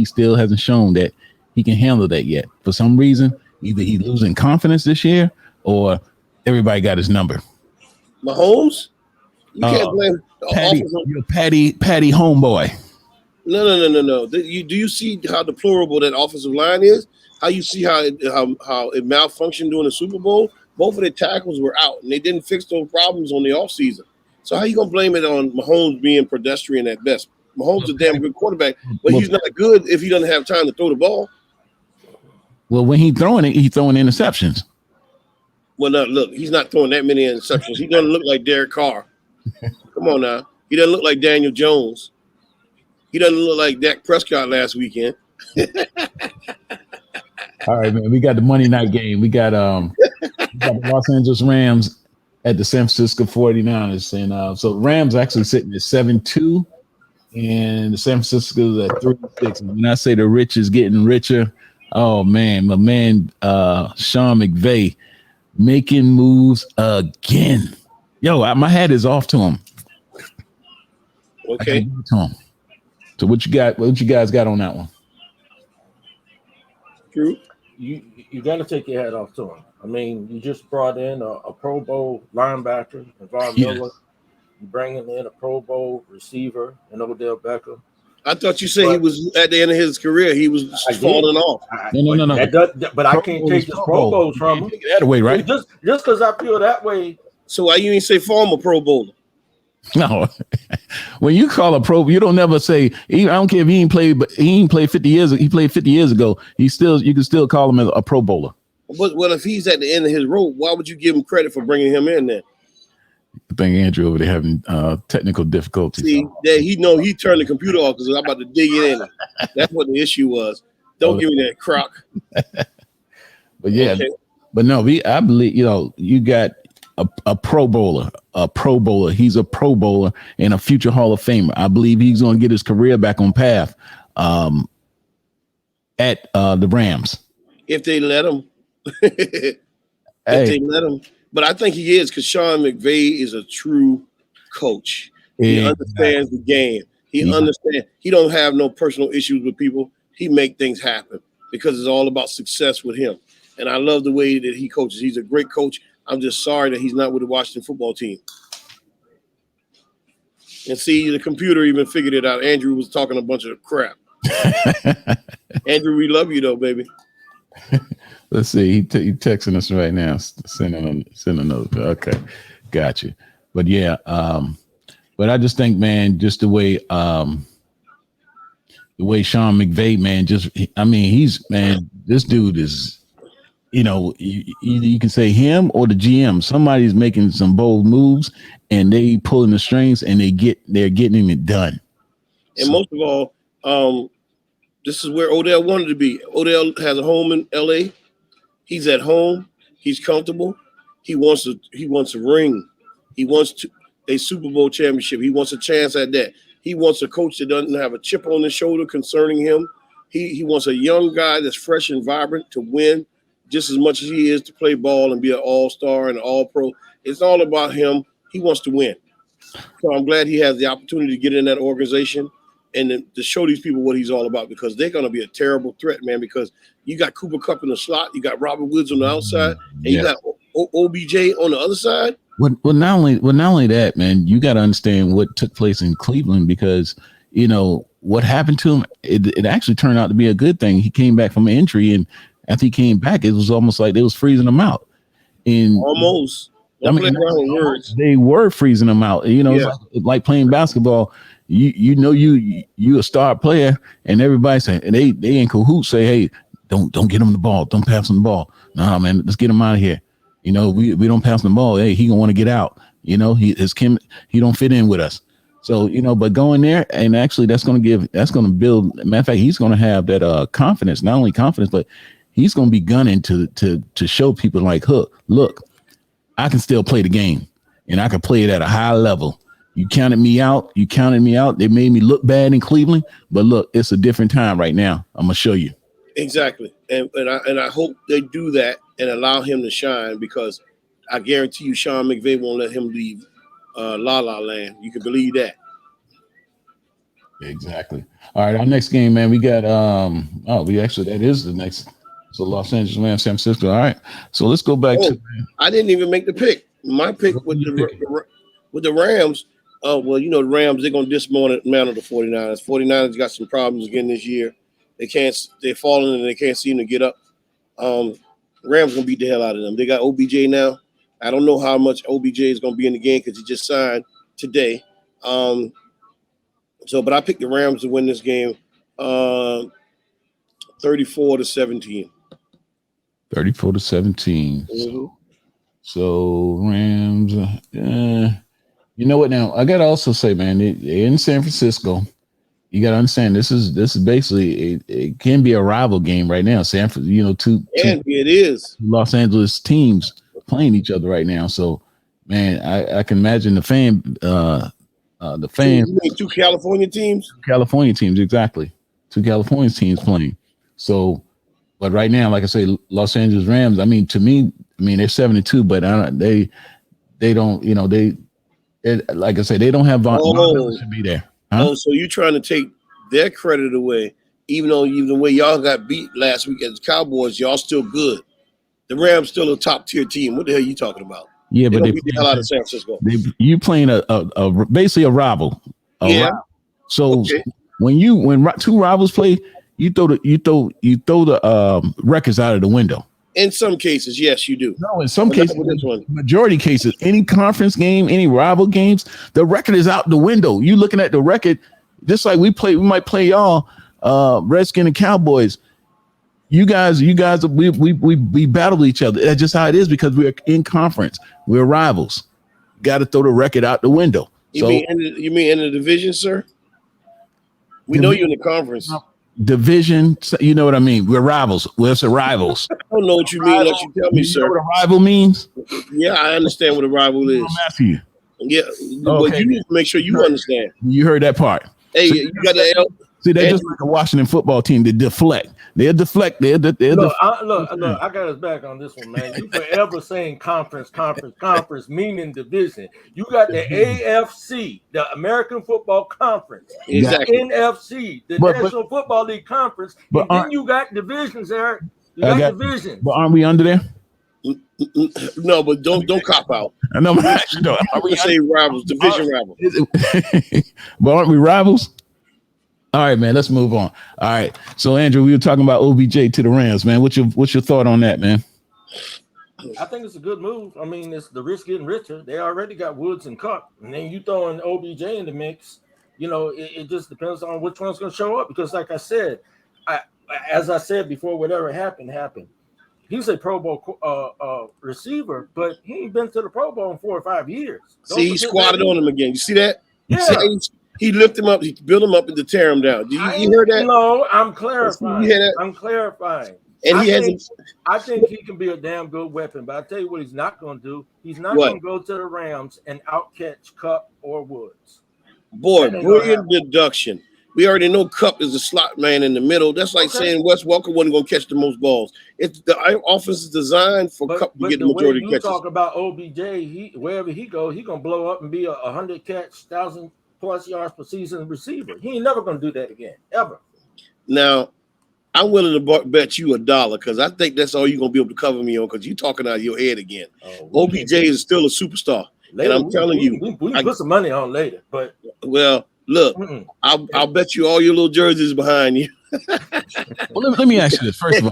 still hasn't shown that he can handle that yet. For some reason, either he's losing confidence this year or everybody got his number. Mahomes, you can't blame Patty homeboy. No. Do you see how deplorable that offensive line is? How you see how it malfunctioned during the Super Bowl? Both of their tackles were out, and they didn't fix those problems on the offseason. So how you going to blame it on Mahomes being pedestrian at best? Mahomes is a damn good quarterback, but he's not good if he doesn't have time to throw the ball. Well, when he's throwing interceptions. Well, no, look, he's not throwing that many interceptions. He doesn't look like Derek Carr. Come on now. He doesn't look like Daniel Jones. He doesn't look like Dak Prescott last weekend. All right, man. We got the Monday night game. We got the Los Angeles Rams at the San Francisco 49ers. And so Rams actually sitting at 7-2, and the San Francisco is at 3-6. And when I say the rich is getting richer, oh man, my man Sean McVay making moves again. Yo, my hat is off to him. Okay. To him. So what you guys got on that one? True. You got to take your hat off to him. I mean, you just brought in a Pro Bowl linebacker, Von Miller. You're bringing in a Pro Bowl receiver, and Odell Beckham. I thought you said he was at the end of his career. He was falling off. No. But I can't take his Pro Bowls from him. Take it that way, right? Just because I feel that way. So why you ain't say former Pro Bowler? No. When you call a pro, you don't never say. I don't care if he ain't played, but he ain't played 50 years. He played 50 years ago. You can still call him a Pro Bowler. But well, if he's at the end of his rope, why would you give him credit for bringing him in there? I think Andrew over there having technical difficulties. See, that he turned the computer off because I'm about to dig in. That's what the issue was. Don't give me that crock. But yeah, okay. But no, I believe you got a Pro Bowler, He's a Pro Bowler and a future Hall of Famer. I believe he's going to get his career back on path at the Rams if they let him. They let him. But I think he is, because Sean McVay is a true coach. He understands the game. He understands. He don't have no personal issues with people. He make things happen because it's all about success with him. And I love the way that he coaches. He's a great coach. I'm just sorry that he's not with the Washington football team. And see, the computer even figured it out. Andrew was talking a bunch of crap. Andrew, we love you though, baby. Let's see. He texting us right now. Sending a note. Okay, got you. But yeah, but I just think, man, just the way Sean McVay, man, this dude is, you can say him or the GM. Somebody's making some bold moves, and they pulling the strings, and they're getting it done. And most of all, this is where Odell wanted to be. Odell has a home in LA. He's at home. He's comfortable. He wants a ring. He wants a Super Bowl championship. He wants a chance at that. He wants a coach that doesn't have a chip on his shoulder concerning him. He wants a young guy that's fresh and vibrant to win just as much as he is to play ball and be an all-star and an all-pro. It's all about him. He wants to win. So I'm glad he has the opportunity to get in that organization and to show these people what he's all about, because they're going to be a terrible threat, man, because you got Cooper Kupp in the slot, you got Robert Woods on the outside, and you got OBJ on the other side. Well, not only that, man, you got to understand what took place in Cleveland, because, what happened to him, it actually turned out to be a good thing. He came back from an injury, and after he came back, it was almost like they was freezing him out. And almost. They were freezing him out. It's like playing basketball. You a star player, and everybody say, and they in cahoots say, hey, don't get him the ball, don't pass him the ball. Nah, man, let's get him out of here. We don't pass him the ball. Hey, he gonna want to get out. He don't fit in with us. So but going there, and actually that's gonna build. Matter of fact, he's gonna have that confidence. Not only confidence, but he's gonna be gunning to show people like, look, I can still play the game, and I can play it at a high level. You counted me out. They made me look bad in Cleveland, but look, it's a different time right now. I'm gonna show you. Exactly, and I hope they do that and allow him to shine, because I guarantee you, Sean McVay won't let him leave La La Land. You can believe that. Exactly. All right, our next game, man. We got that is the next. So Los Angeles Rams, San Francisco. All right, so let's go back to. I didn't even make the my pick with the Rams. The Rams, they're going to dismantle the 49ers. 49ers got some problems again this year. They're falling and they can't seem to get up. Rams going to beat the hell out of them. They got OBJ now. I don't know how much OBJ is going to be in the game because he just signed today. But I picked the Rams to win this game 34-17. 34-17. Mm-hmm. So Rams, you know what? Now I gotta also say, man, they're in San Francisco. You gotta understand this is basically it can be a rival game right now. It is Los Angeles teams playing each other right now. So, man, I can imagine the fans. You mean two California teams? California teams, exactly. Two California teams playing. So, but right now, like I say, Los Angeles Rams. To me, they're 7-2, but they don't. Like I say, they don't have volume to be there. Huh? Oh, so you're trying to take their credit away, even the way y'all got beat last week as Cowboys, y'all still good. The Rams still a top tier team. What the hell are you talking about? Yeah, but they beat the hell out of San Francisco. You playing basically a rival. Yeah. So when two rivals play, you throw the records out of the window. In some cases, yes, you do. No, in some But not cases, with this one. majority cases, any conference game, any rival games, the record is out the window. You looking at the record, just like we might play y'all, Redskin and Cowboys. You guys, we battle each other. That's just how it is because we're in conference. We're rivals. Got to throw the record out the window. You mean in the division, sir? We know you're in the conference. Division, you know what I mean? We're rivals. We're rivals. I don't know what you mean unless you tell me, sir. You know what a rival means? Yeah, I understand what a rival is. I'm asking you. Yeah, but you need to make sure you understand. You heard that part. Hey, you got the L. See, they're just like a Washington football team. They deflect. They'll deflect. Look, I got us back on this one, man. You forever saying conference, meaning division. You got the AFC, the American Football Conference. Exactly. NFC, the National Football League Conference. And then you got divisions, Eric. You got divisions. But aren't we under there? No, but don't cop out. No, actually, no. Are we say rivals, division rivals? But aren't we rivals? All right, man. Let's move on. All right. So, Andrew, we were talking about OBJ to the Rams, man. What's your thought on that, man? I think it's a good move. I mean, it's the rich getting richer. They already got Woods and Cup, and then you throw in OBJ in the mix. You know, it just depends on which one's going to show up. Because, like I said, as I said before, whatever happened. He's a Pro Bowl receiver, but he ain't been to the Pro Bowl in 4 or 5 years. See, he squatted on him again. You see that? Yeah. He lifted him up. He built him up and to tear him down. You heard that? No, I'm clarifying. I'm clarifying. And I think he can be a damn good weapon, but I tell you what he's not going to do. He's not going to go to the Rams and outcatch Cup or Woods. Boy, brilliant deduction. We already know Cup is a slot man in the middle. That's like saying Wes Welker wasn't going to catch the most balls. It's the offense is designed for Cup to get the majority of catches. You talk about OBJ, wherever he go, he's going to blow up and be a 100-catch, 1,000+ yards per season receiver. He ain't never going to do that again, ever. Now, I'm willing to bet you $1 because I think that's all you're going to be able to cover me on because you're talking out of your head again. OBJ is still a superstar. Later, and I'm telling you. We can put some money on later. But well, look, I'll bet you all your little jerseys behind you. Well, let me ask you this. First of all,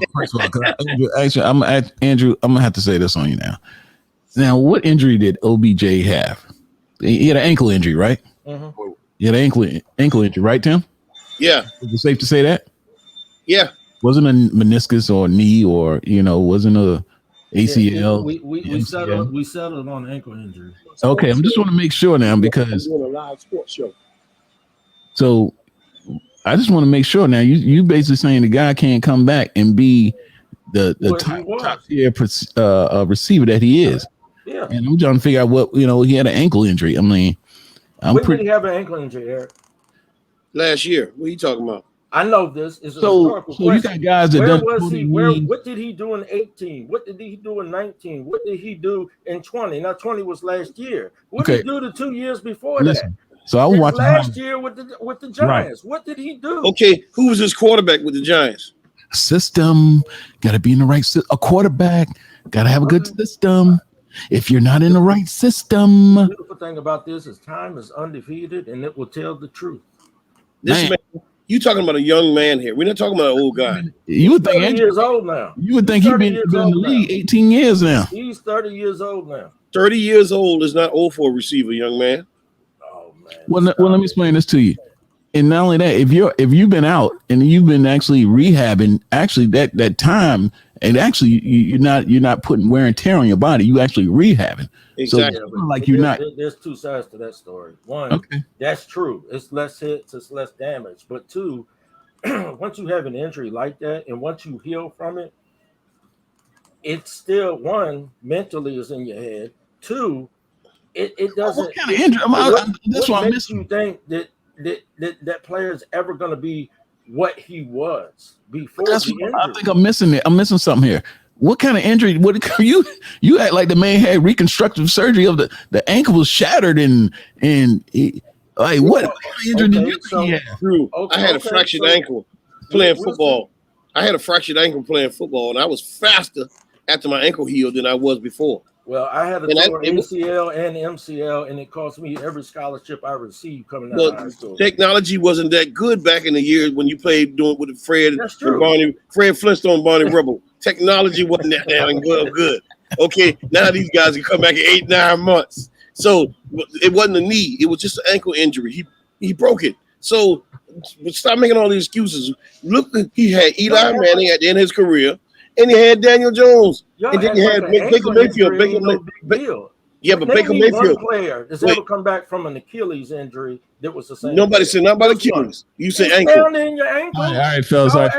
Andrew, I'm going to have to say this on you now. Now, what injury did OBJ have? He had an ankle injury, right? Mm-hmm. He had an ankle injury, right, Tim? Yeah. Is it safe to say that? Yeah. Wasn't a meniscus or knee or, wasn't a ACL. Yeah, we settled on ankle injury. Okay, I'm just want to make sure now because doing a live sports show. So I just want to make sure now you basically saying the guy can't come back and be the top tier receiver that he is. Yeah. And I'm trying to figure out what, he had an ankle injury. I mean, when did he have an ankle injury, Eric? Last year. What are you talking about? I know this is so you got guys that what did he do in 18? What did he do in 19? What did he do in 20? Now 20 was last year. What did he do the 2 years before that? So I was watching last year with the Giants. Right. What did he do? Okay, who was his quarterback with the Giants? System, got to be in the right system. A quarterback got to have a good system. If you're not in the right system, the beautiful thing about this is time is undefeated, and it will tell the truth. This man, you talking about a young man here. We're not talking about an old guy. You would think 30 years old now. You would think he's been in the league 18 years now. He's 30 years old now. 30 years old is not old for a receiver, young man. Oh man. Well, let me explain this to you. And not only that, if you've been out and you've been actually rehabbing, actually that time, and actually you're not putting wear and tear on your body. You actually rehabbing. Exactly. So like you're not. There's two sides to that story. One, that's true. It's less hits, it's less damage. But two, once you have an injury like that, and once you heal from it, it's still one mentally is in your head. Two, it doesn't. What kind of injury? That's what I'm missing. You think that player is ever going to be what he was before the injury? I think I'm missing it. I'm missing something here. What kind of injury? What you act like the man had reconstructive surgery of the ankle was shattered and like what kind of injury did you think he had? I had a fractured ankle playing football. I had a fractured ankle playing football, and I was faster after my ankle healed than I was before. Well, I had a And tour ACL and MCL, and it cost me every scholarship I received coming out of high school. Technology wasn't that good back in the years when you played doing with Fred That's and true. Barney, Fred Flintstone, Barney Rubble. Technology wasn't that damn good. Okay, now these guys can come back in 8-9 months. So it wasn't a knee; it was just an ankle injury. He broke it. So stop making all these excuses. Look, he had Eli Manning at the end of his career, and he had Daniel Jones, and then you had Baker Mayfield. Yeah, but Baker Mayfield. One player that's ever come back from an Achilles injury that was the same. Nobody said nothing about Achilles. You said ankle. Down in your ankle. All right, fellas. We're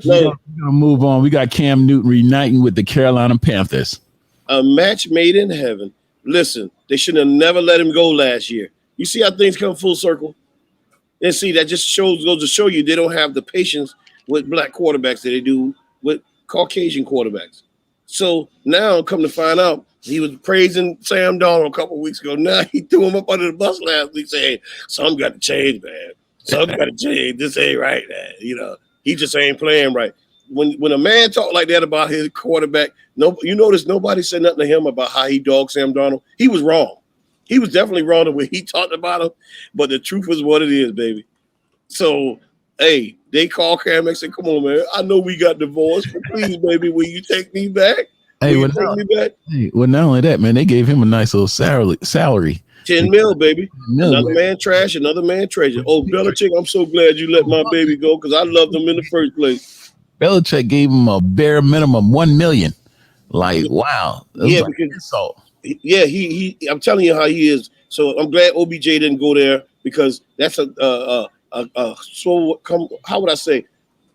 gonna move on. We got Cam Newton reuniting with the Carolina Panthers. A match made in heaven. Listen, they should have never let him go last year. You see how things come full circle? And see, that just goes to show you they don't have the patience with black quarterbacks that they do with Caucasian quarterbacks. So now, come to find out, he was praising Sam Darnold a couple of weeks ago. Now he threw him up under the bus last week saying, something got to change, man. Something got to change. This ain't right, man. You know, he just ain't playing right. When a man talk like that about his quarterback, you notice nobody said nothing to him about how he dogged Sam Darnold. He was wrong. He was definitely wrong the way he talked about him, but the truth is what it is, baby. So, hey, they call Cam and say, come on, man. I know we got divorced, but please, baby, will you take me back? Hey, well, not only that, man, they gave him a nice little salary. 10 mil, baby. Another man trash, another man treasure. Oh, Belichick, I'm so glad you let my baby go because I loved him in the first place. Belichick gave him a bare minimum $1 million. Like, wow. Yeah, because I'm telling you how he is. So I'm glad OBJ didn't go there because that's how would I say?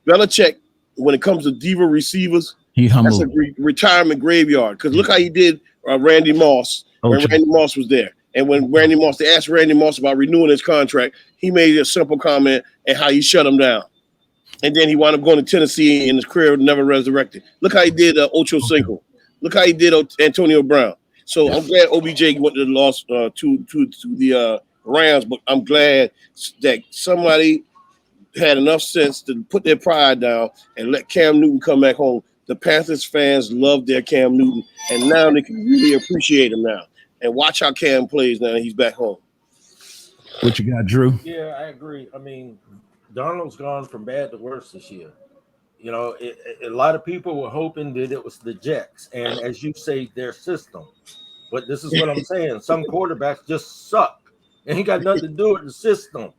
Belichick, when it comes to diva receivers, that's a retirement graveyard. Because look how he did Randy Moss when Randy Moss was there. And when they asked Randy Moss about renewing his contract, he made a simple comment and how he shut him down. And then he wound up going to Tennessee and his career never resurrected. Look how he did Ocho Cinco. Look how he did Antonio Brown. So I'm glad OBJ went to the loss to the Rams, but I'm glad that somebody had enough sense to put their pride down and let Cam Newton come back home. The Panthers fans love their Cam Newton, and now they can really appreciate him now. And watch how Cam plays now. He's back home. What you got, Drew? Yeah, I agree. I mean, Donald's gone from bad to worse this year. You know, a lot of people were hoping that it was the Jets, and as you say, their system. But this is what I'm saying. Some quarterbacks just suck. And he got nothing to do with the system.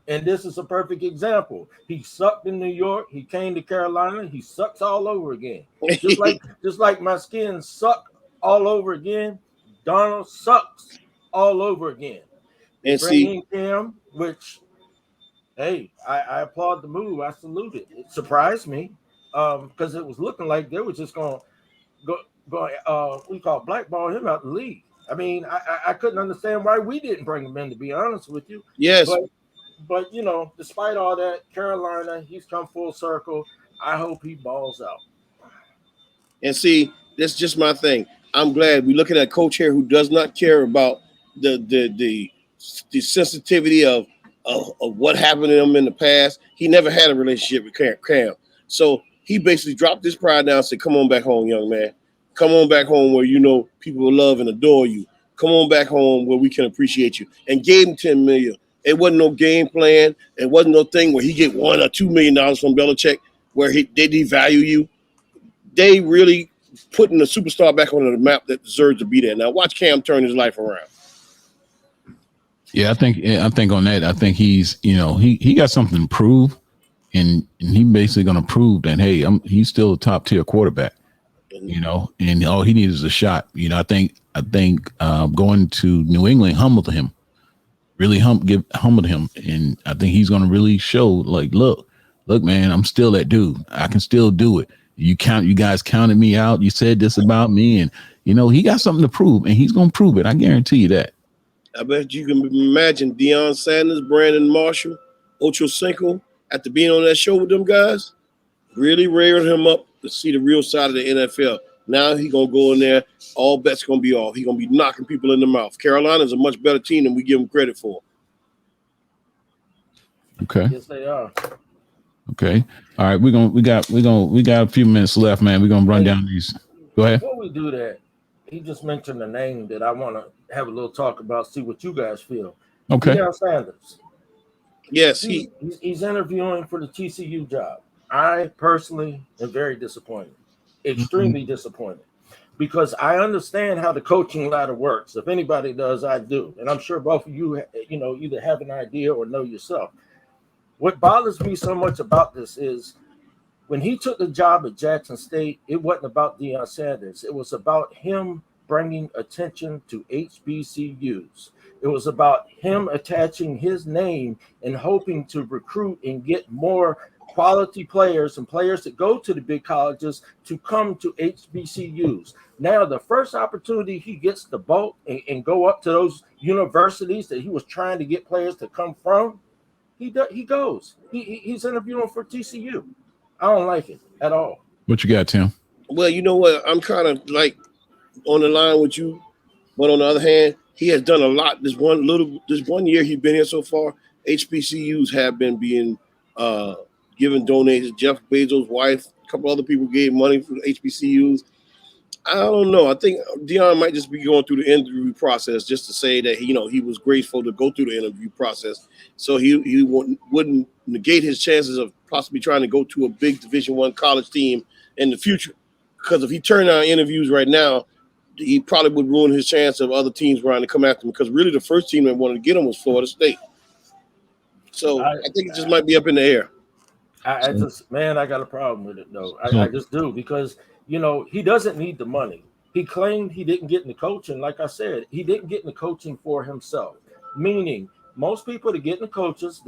And this is a perfect example. He sucked in New York. He came to Carolina. He sucks all over again. Just like my skin sucked all over again, Donald sucks all over again. And bringing Cam, which, hey, I applaud the move. I salute it. It surprised me because it was looking like they were just going to we call blackball him out the league. I mean, I couldn't understand why we didn't bring him in, to be honest with you. Yes. But you know, despite all that, Carolina, he's come full circle. I hope he balls out. And see, that's just my thing. I'm glad we look at a coach here who does not care about the sensitivity of what happened to him in the past. He never had a relationship with Cam. So he basically dropped his pride down and said, come on back home, young man. Come on back home where you know people will love and adore you. Come on back home where we can appreciate you. And gave him $10 million. It wasn't no game plan. It wasn't no thing where he get $1 or $2 million from Belichick where they devalue you. They really putting the superstar back on the map that deserves to be there. Now watch Cam turn his life around. Yeah, I think on that, I think he's, you know, he got something to prove, and he basically going to prove that, hey, he's still a top tier quarterback. You know, and all he needs is a shot. You know, I think going to New England humbled him, humbled him, and I think he's going to really show, like, look, man, I'm still that dude. I can still do it. You guys counted me out. You said this about me, and you know he got something to prove, and he's going to prove it. I guarantee you that. I bet you can imagine Deion Sanders, Brandon Marshall, Ocho Cinco, after being on that show with them guys, really rearing him up to see the real side of the NFL. Now he's going to go in there. All bets going to be off. He's going to be knocking people in the mouth. Carolina's a much better team than we give them credit for. Okay. Yes, they are. Okay. All right. We got a few minutes left, man. We're going to run down these. Go ahead. Before we do that, he just mentioned a name that I want to have a little talk about, see what you guys feel. Okay. Deion Sanders. Yes, He's interviewing for the TCU job. I personally am very disappointed, extremely disappointed, because I understand how the coaching ladder works. If anybody does, I do, and I'm sure both of you, either have an idea or know yourself. What bothers me so much about this is when he took the job at Jackson State, it wasn't about Deion Sanders. It was about him bringing attention to HBCUs. It was about him attaching his name and hoping to recruit and get more quality players and players that go to the big colleges to come to HBCUs. Now, the first opportunity he gets to bolt and go up to those universities that he was trying to get players to come from, he goes. He's interviewing for TCU. I don't like it at all. What you got, Tim? well, you know what? I'm kind of like on the line with you, but on the other hand, he has done a lot. This one year he's been here so far, HBCUs have been being given donations. Jeff Bezos' wife, a couple other people gave money for the HBCUs. I don't know. I think Deion might just be going through the interview process just to say that he was grateful to go through the interview process, so he wouldn't negate his chances of possibly trying to go to a big Division I college team in the future. Because if he turned down interviews right now, he probably would ruin his chance of other teams trying to come after him. Because really, the first team that wanted to get him was Florida State. So I think it just might be up in the air. I got a problem with it though. I just do, because he doesn't need the money. He claimed he didn't get in the coaching. Like I said, he didn't get in the coaching for himself. Meaning, most people that get in the coaches,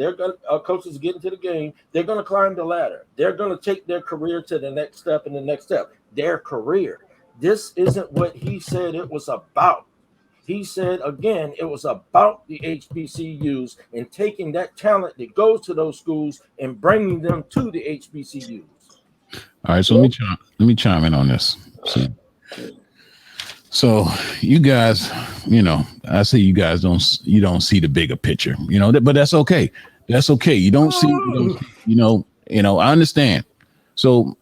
coaches get into the game, they're gonna climb the ladder. They're gonna take their career to the next step and the next step. Their career. This isn't what he said it was about. He said, again, it was about the HBCUs and taking that talent that goes to those schools and bringing them to the HBCUs. All right, so let me chime in on this. So you guys, I say you guys don't see the bigger picture, but that's okay. That's okay. You don't see, I understand. So,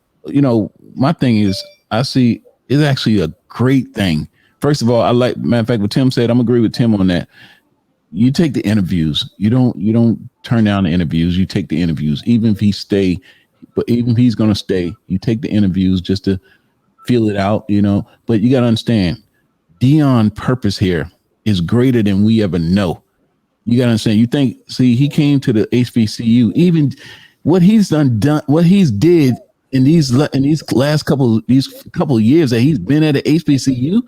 my thing is, I see it's actually a great thing. First of all, I like, matter of fact, what Tim said, I'm agree with Tim on that. You take the interviews. You don't turn down the interviews. You take the interviews, even if he's going to stay, you take the interviews just to feel it out, but you got to understand, Deion's purpose here is greater than we ever know. You got to understand, he came to the HBCU, even what he's done, what he's did in these last couple of years that he's been at the HBCU,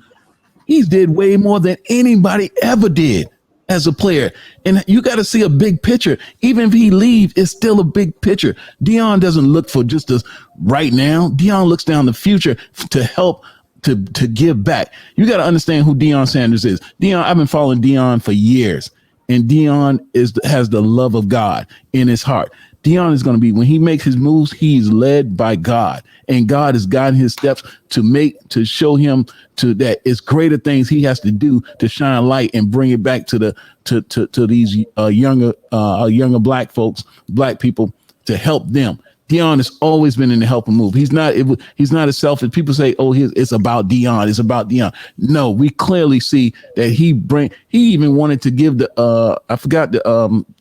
he's did way more than anybody ever did as a player. And you got to see a big picture. Even if he leaves, it's still a big picture. Deion doesn't look for just us right now. Deion looks down the future to help to give back. You got to understand who Deion Sanders is. I've been following Deion for years, and Deion has the love of God in his heart. Deion is going to be, when he makes his moves, he's led by God, and God is guiding his steps to show him that it's greater things he has to do to shine light and bring it back to these younger black folks, black people, to help them. Deion has always been in the helping move. He's not as selfish. People say, "Oh, it's about Deion. It's about Deion." No, we clearly see that he even wanted to give the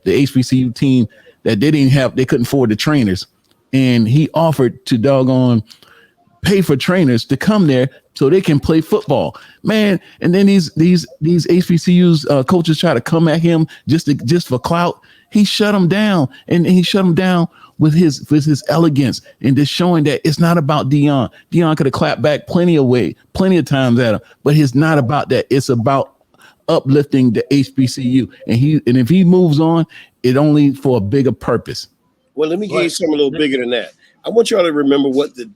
HBCU team that they couldn't afford the trainers, and he offered to doggone pay for trainers to come there so they can play football, man. And then these HBCUs coaches try to come at him just for clout. He shut them down, and he shut them down with his elegance and just showing that it's not about Deion. Deion could have clapped back plenty of times at him, but it's not about that. It's about uplifting the HBCU, and if he moves on, it only for a bigger purpose. Well, let me give you something a little bigger than that. I want y'all to remember what the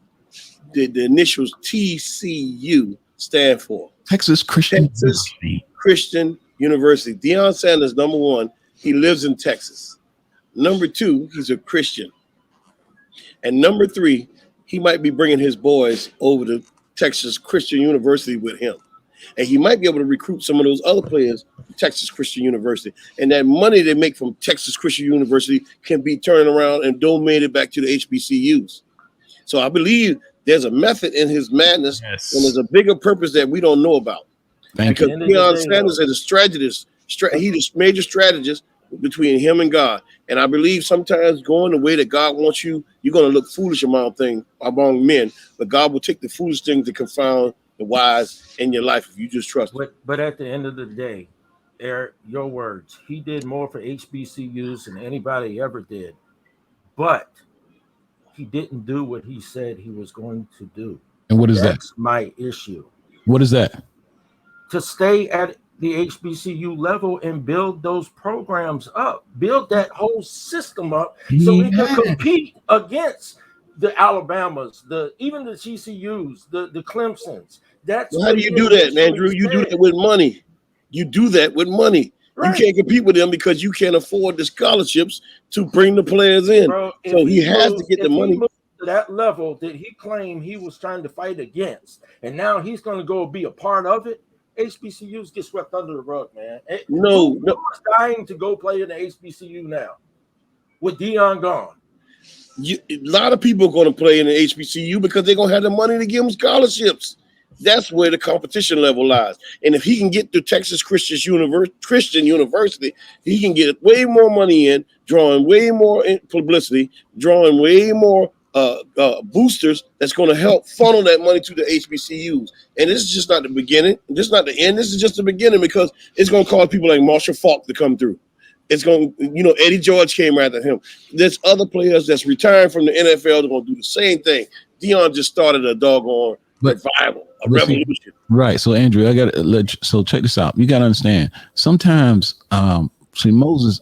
initials TCU stand for. Texas Christian University. Deion Sanders, number one, he lives in Texas. Number two, he's a Christian. And number three, he might be bringing his boys over to Texas Christian University with him. And he might be able to recruit some of those other players from Texas Christian University. And that money they make from Texas Christian University can be turned around and donated back to the HBCUs. So I believe There's a method in his madness, Yes. and there's a bigger purpose that we don't know about. Thank Because you. Deion Sanders is a strategist. He's a major strategist between him and God. And I believe sometimes going the way that God wants you, you're going to look foolish among men, but God will take the foolish things to confound the wise in your life if you just trust him. But at the end of the day, Eric, your words, he did more for HBCUs than anybody ever did. But he didn't do what he said he was going to do. And what is that? That's my issue. What is that? To stay at the HBCU level and build those programs up, build that whole system up so we can compete against the Alabamas, even the GCUs, the Clemsons. That's how do you do that, Andrew? You do that with money. You do that with money. Right. You can't compete with them because you can't afford the scholarships to bring the players in. Bro, so he has to get the money. To that level that he claimed he was trying to fight against, and now he's going to go be a part of it. HBCUs get swept under the rug, man. Who's dying to go play in the HBCU now with Deion gone? A lot of people are going to play in the HBCU because they're going to have the money to give them scholarships. That's where the competition level lies. And if he can get to Texas Christian University, he can get way more money in, drawing way more publicity, drawing way more boosters that's going to help funnel that money to the HBCUs. And this is just not the beginning. This is not the end. This is just the beginning because it's going to cause people like Marshall Faulk to come through. It's going to, Eddie George came after him. There's other players that's retiring from the NFL that are going to do the same thing. Deion just started a doggone revival, a revolution. Right. So, Andrew, so check this out. You got to understand. Sometimes, Moses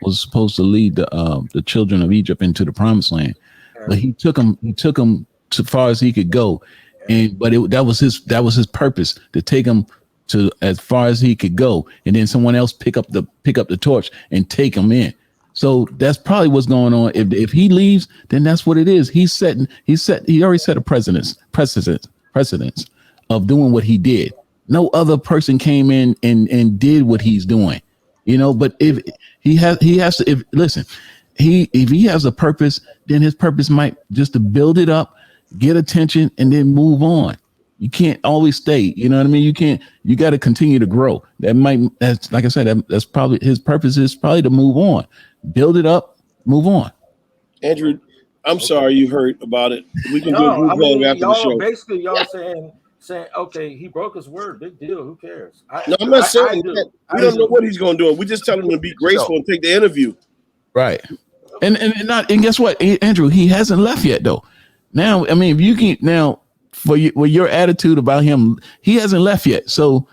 was supposed to lead the children of Egypt into the promised land. But he took them as far as he could go, that was his purpose, to take him to as far as he could go, and then someone else pick up the torch and take him in. So that's probably what's going on. If he leaves, then that's what it is. He already set a precedence of doing what he did. No other person came in and did what he's doing, But if he has to, listen. If he has a purpose, then his purpose might just to build it up, get attention, and then move on. You can't always stay. You know what I mean? You got to continue to grow. That's like I said, that's probably his purpose is probably to move on, build it up, move on. Andrew, I'm sorry you heard about it. We can do it after the show. Basically, y'all saying, okay, he broke his word. Big deal. Who cares? I'm not saying that. We don't know what he's going to do. We just tell him to be graceful and take the interview. Right. And guess what, Andrew? He hasn't left yet, though. Now, I mean, if you can with your attitude about him, he hasn't left yet. So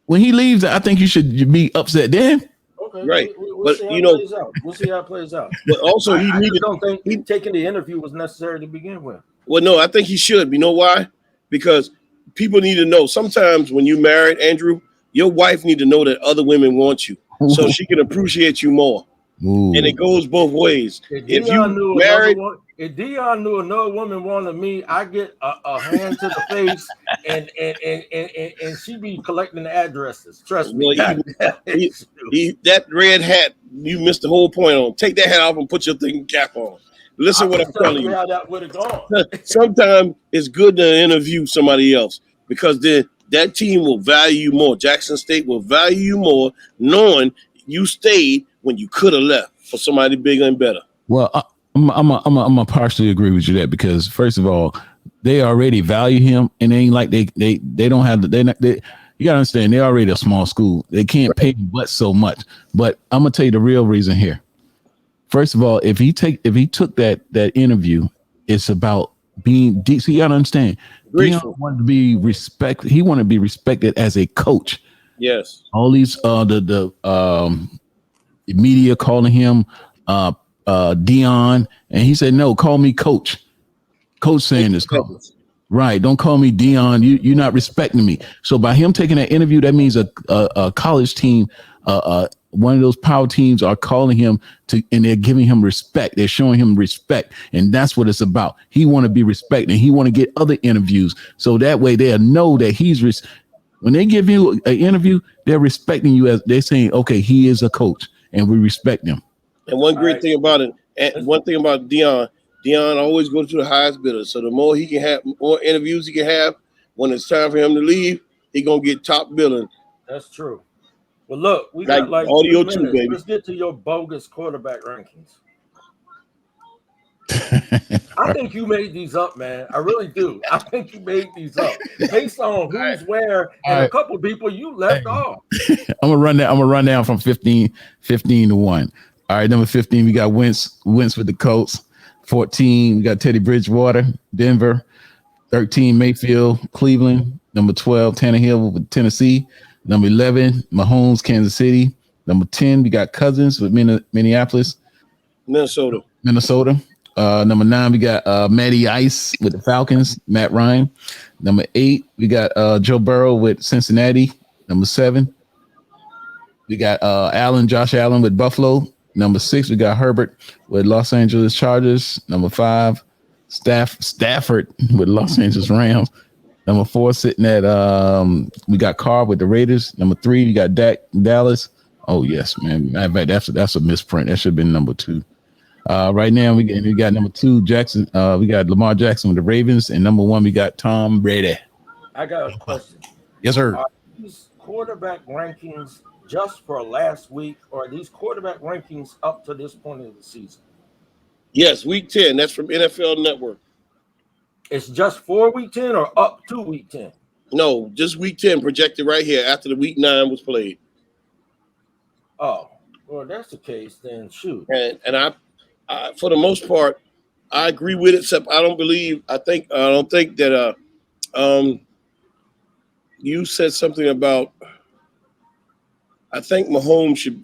when he leaves, I think you should be upset then. Okay, right? We'll see how it plays out. But also, I don't think taking the interview was necessary to begin with. Well, no, I think he should. You know why? Because people need to know. Sometimes when you married, Andrew, your wife need to know that other women want you, so she can appreciate you more. Ooh. And it goes both ways. If Deion knew another woman wanted me, I get a hand to the face, and she be collecting the addresses. Trust me. Well, that red hat, you missed the whole point on. Take that hat off and put your thinking cap on. Listen what I'm telling you. How that would have gone. Sometimes it's good to interview somebody else because then that team will value you more. Jackson State will value you more, knowing you stayed when you could have left for somebody bigger and better. Well, I'm gonna partially agree with you that because first of all, they already value him, and they ain't like they don't have you gotta understand they're already a small school. They can't pay him but so much. But I'm gonna tell you the real reason here. First of all, if he took that interview, it's about being deep. So you gotta understand. He wanted to be respected. He wanted to be respected as a coach. Yes. All these the media calling him Deion, and he said, "No, call me Coach." Coach Sanders. Right. Don't call me Deion. You're not respecting me. So by him taking that interview, that means a college team, one of those power teams are calling him and they're giving him respect. They're showing him respect. And that's what it's about. He want to be respected, and he want to get other interviews. So that way they'll know that when they give you an interview, they're respecting you as they're saying, okay, he is a coach and we respect him. And one great thing about it, and one thing about Deion, Dion always goes to the highest bidder. So the more he can have, more interviews he can have, when it's time for him to leave, he gonna get top billing. That's true. Well, look, we Like got like 2 audio too, minutes. baby. Let's get to your bogus quarterback rankings. I think you made these up, man. I really do. I think you made these up based on who's where and a couple of people you left off. I'm gonna run down from 15 to 1. All right, number 15, we got Wentz with the Colts. 14, we got Teddy Bridgewater, Denver. 13, Mayfield, Cleveland. Number 12, Tannehill with Tennessee. Number 11, Mahomes, Kansas City. Number 10, we got Cousins with Minneapolis. Minnesota. Number 9, we got Matty Ice with the Falcons, Matt Ryan. Number 8, we got Joe Burrow with Cincinnati. Number 7, we got Josh Allen with Buffalo. Number 6, we got Herbert with Los Angeles Chargers. Number 5, Stafford with Los Angeles Rams. Number 4, sitting at we got Carr with the Raiders. Number 3, we got Dak Dallas. Oh yes, man. That's a misprint. That should have been number 2. Right now we got number 2 Jackson. We got Lamar Jackson with the Ravens, and number 1 we got Tom Brady. I got a question. Yes, sir. Are these quarterback rankings just for last week, or are these quarterback rankings up to this point of the season? Yes, week 10. That's from NFL Network. It's just for week 10 or up to week 10? No, just week 10 projected right here after the week 9 was played. Oh, well, if that's the case, then shoot. And I for the most part, I agree with it. Except I don't think that you said something about. I think Mahomes should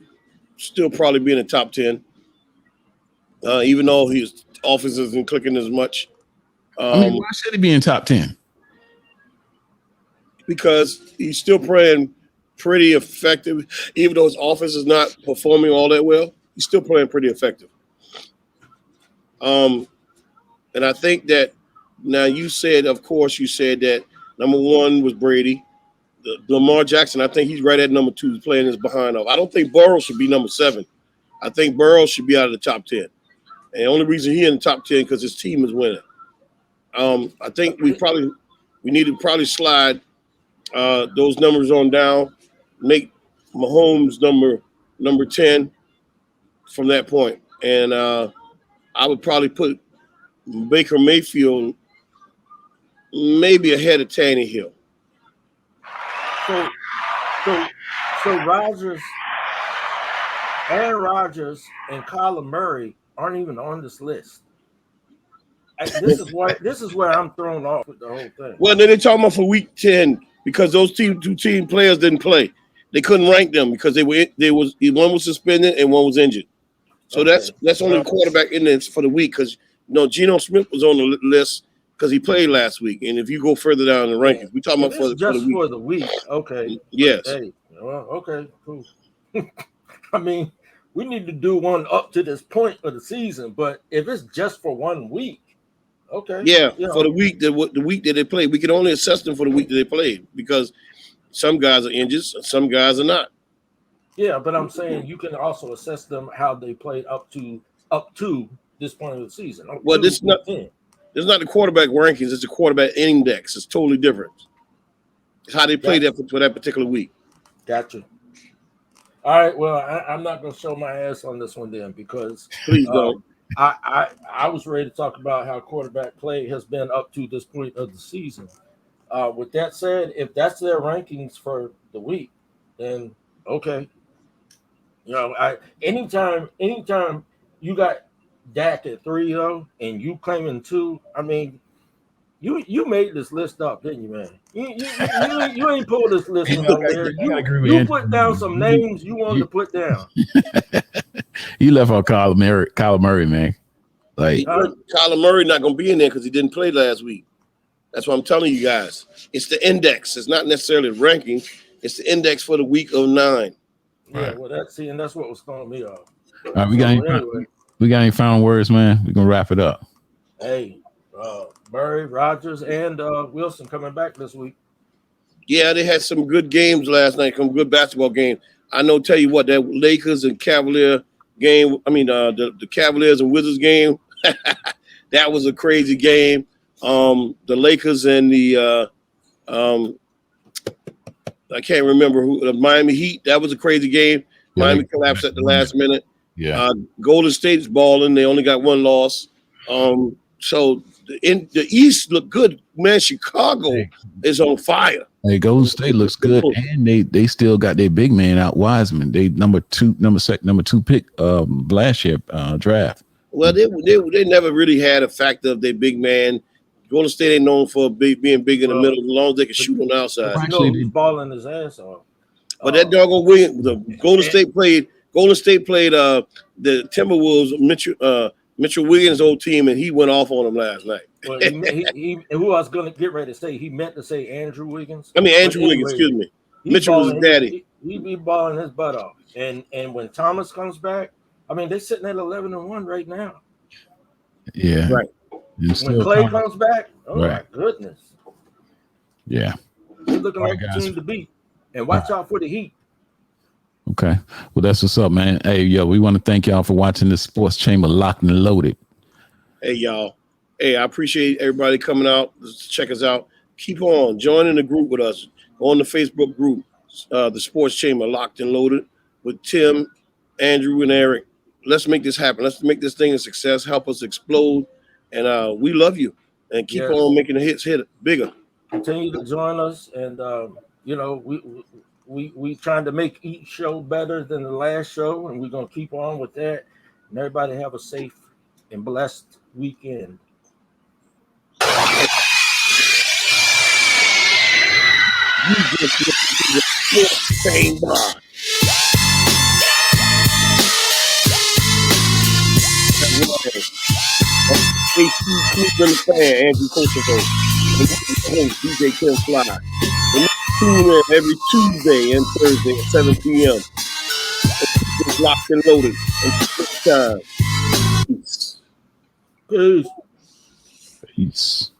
still probably be in the top 10, even though his offense isn't clicking as much. Why should he be in top 10? Because he's still playing pretty effective, even though his offense is not performing all that well. He's still playing pretty effective. And I think that now you said that number 1 was Brady. Lamar Jackson, I think he's right at number 2. He's playing his behind off. I don't think Burrow should be number 7. I think Burrow should be out of the top 10. And the only reason he's in the top 10 because his team is winning. I think we need to probably slide those numbers on down, make Mahomes number 10 from that point. And I would probably put Baker Mayfield maybe ahead of Tannehill. So Aaron Rodgers and Kyler Murray aren't even on this list. This is where I'm thrown off with the whole thing. Well, then they're talking about for week 10 because those two team players didn't play. They couldn't rank them because one was suspended and one was injured. So okay. that's only quarterback in there for the week because Geno Smith was on the list because he played last week. And if you go further down in the rankings, we're talking about for the week. Okay. Yes. Hey, well, okay, cool. I mean, we need to do one up to this point of the season, but if it's just for 1 week, okay. Yeah, for the week that they played, we can only assess them for the week that they played because some guys are injured, some guys are not. Yeah, but I'm saying you can also assess them how they played up to this point of the season. Well, this is not the quarterback rankings; it's the quarterback index. It's totally different. It's how they played that for that particular week. Gotcha. All right. Well, I'm not going to show my ass on this one then because please don't. I was ready to talk about how quarterback play has been up to this point of the season. With that said, if that's their rankings for the week, then okay. Anytime you got Dak at 3 though, and you claiming 2, I mean, you made this list up, didn't you, man? You ain't pulled this list out there. You put down some names you wanted to put down. You left out Kyler Murray, man. Like Kyler Murray not going to be in there because he didn't play last week. That's what I'm telling you guys. It's the index. It's not necessarily the ranking. It's the index for the week of 9. Yeah, right. Well, that's what was throwing me off. All right, we got any final words, man? We're gonna wrap it up. Hey, Murray, Rodgers, and Wilson coming back this week. Yeah, they had some good games last night, some good basketball games. I know, tell you what, that Lakers and Cavalier game, the Cavaliers and Wizards game, That was a crazy game. The Lakers and the I can't remember who, the Miami Heat. That was a crazy game. Yeah, Miami collapsed at the last minute. Yeah. Golden State's balling. They only got one loss. So in the East look good, man. Chicago is on fire. Hey, Golden State looks good, and they still got their big man out, Wiseman. They number two pick last year draft. Well, they never really had a factor of their big man. Golden State ain't known for being big in the middle, as long as they can shoot on the outside. Actually, he's balling his ass off. But that doggone Williams, the Golden State played the Timberwolves, Mitchell Williams' old team, and he went off on them last night. Well, who I was going to get ready to say, he meant to say Andrew Wiggins. I mean, Andrew Wiggins, excuse me. Mitchell was his daddy. He be balling his butt off. And when Thomas comes back, I mean, they're sitting at 11-1 right now. Yeah. Right. When Clay comes back, my goodness. Yeah. He's looking like a team to beat. And watch out for the Heat. Okay. Well, that's what's up, man. Hey, yo, we want to thank y'all for watching the Sports Chamber Locked and Loaded. Hey, y'all. Hey, I appreciate everybody coming out to check us out. Keep on joining the group with us. Go on the Facebook group, the Sports Chamber Locked and Loaded with Tim, Andrew, and Eric. Let's make this happen. Let's make this thing a success. Help us explode. And we love you. And keep on making the hits hit bigger. Continue to join us. And, we trying to make each show better than the last show. And we're going to keep on with that. And everybody have a safe and blessed weekend. You just listen to the Sports Chamber. AC Cleveland fan, Andrew Kosovo, and host DJ Kim Fly. And you tune in every Tuesday and Thursday at 7 p.m. It's locked and loaded until time. Peace. Peace. Peace.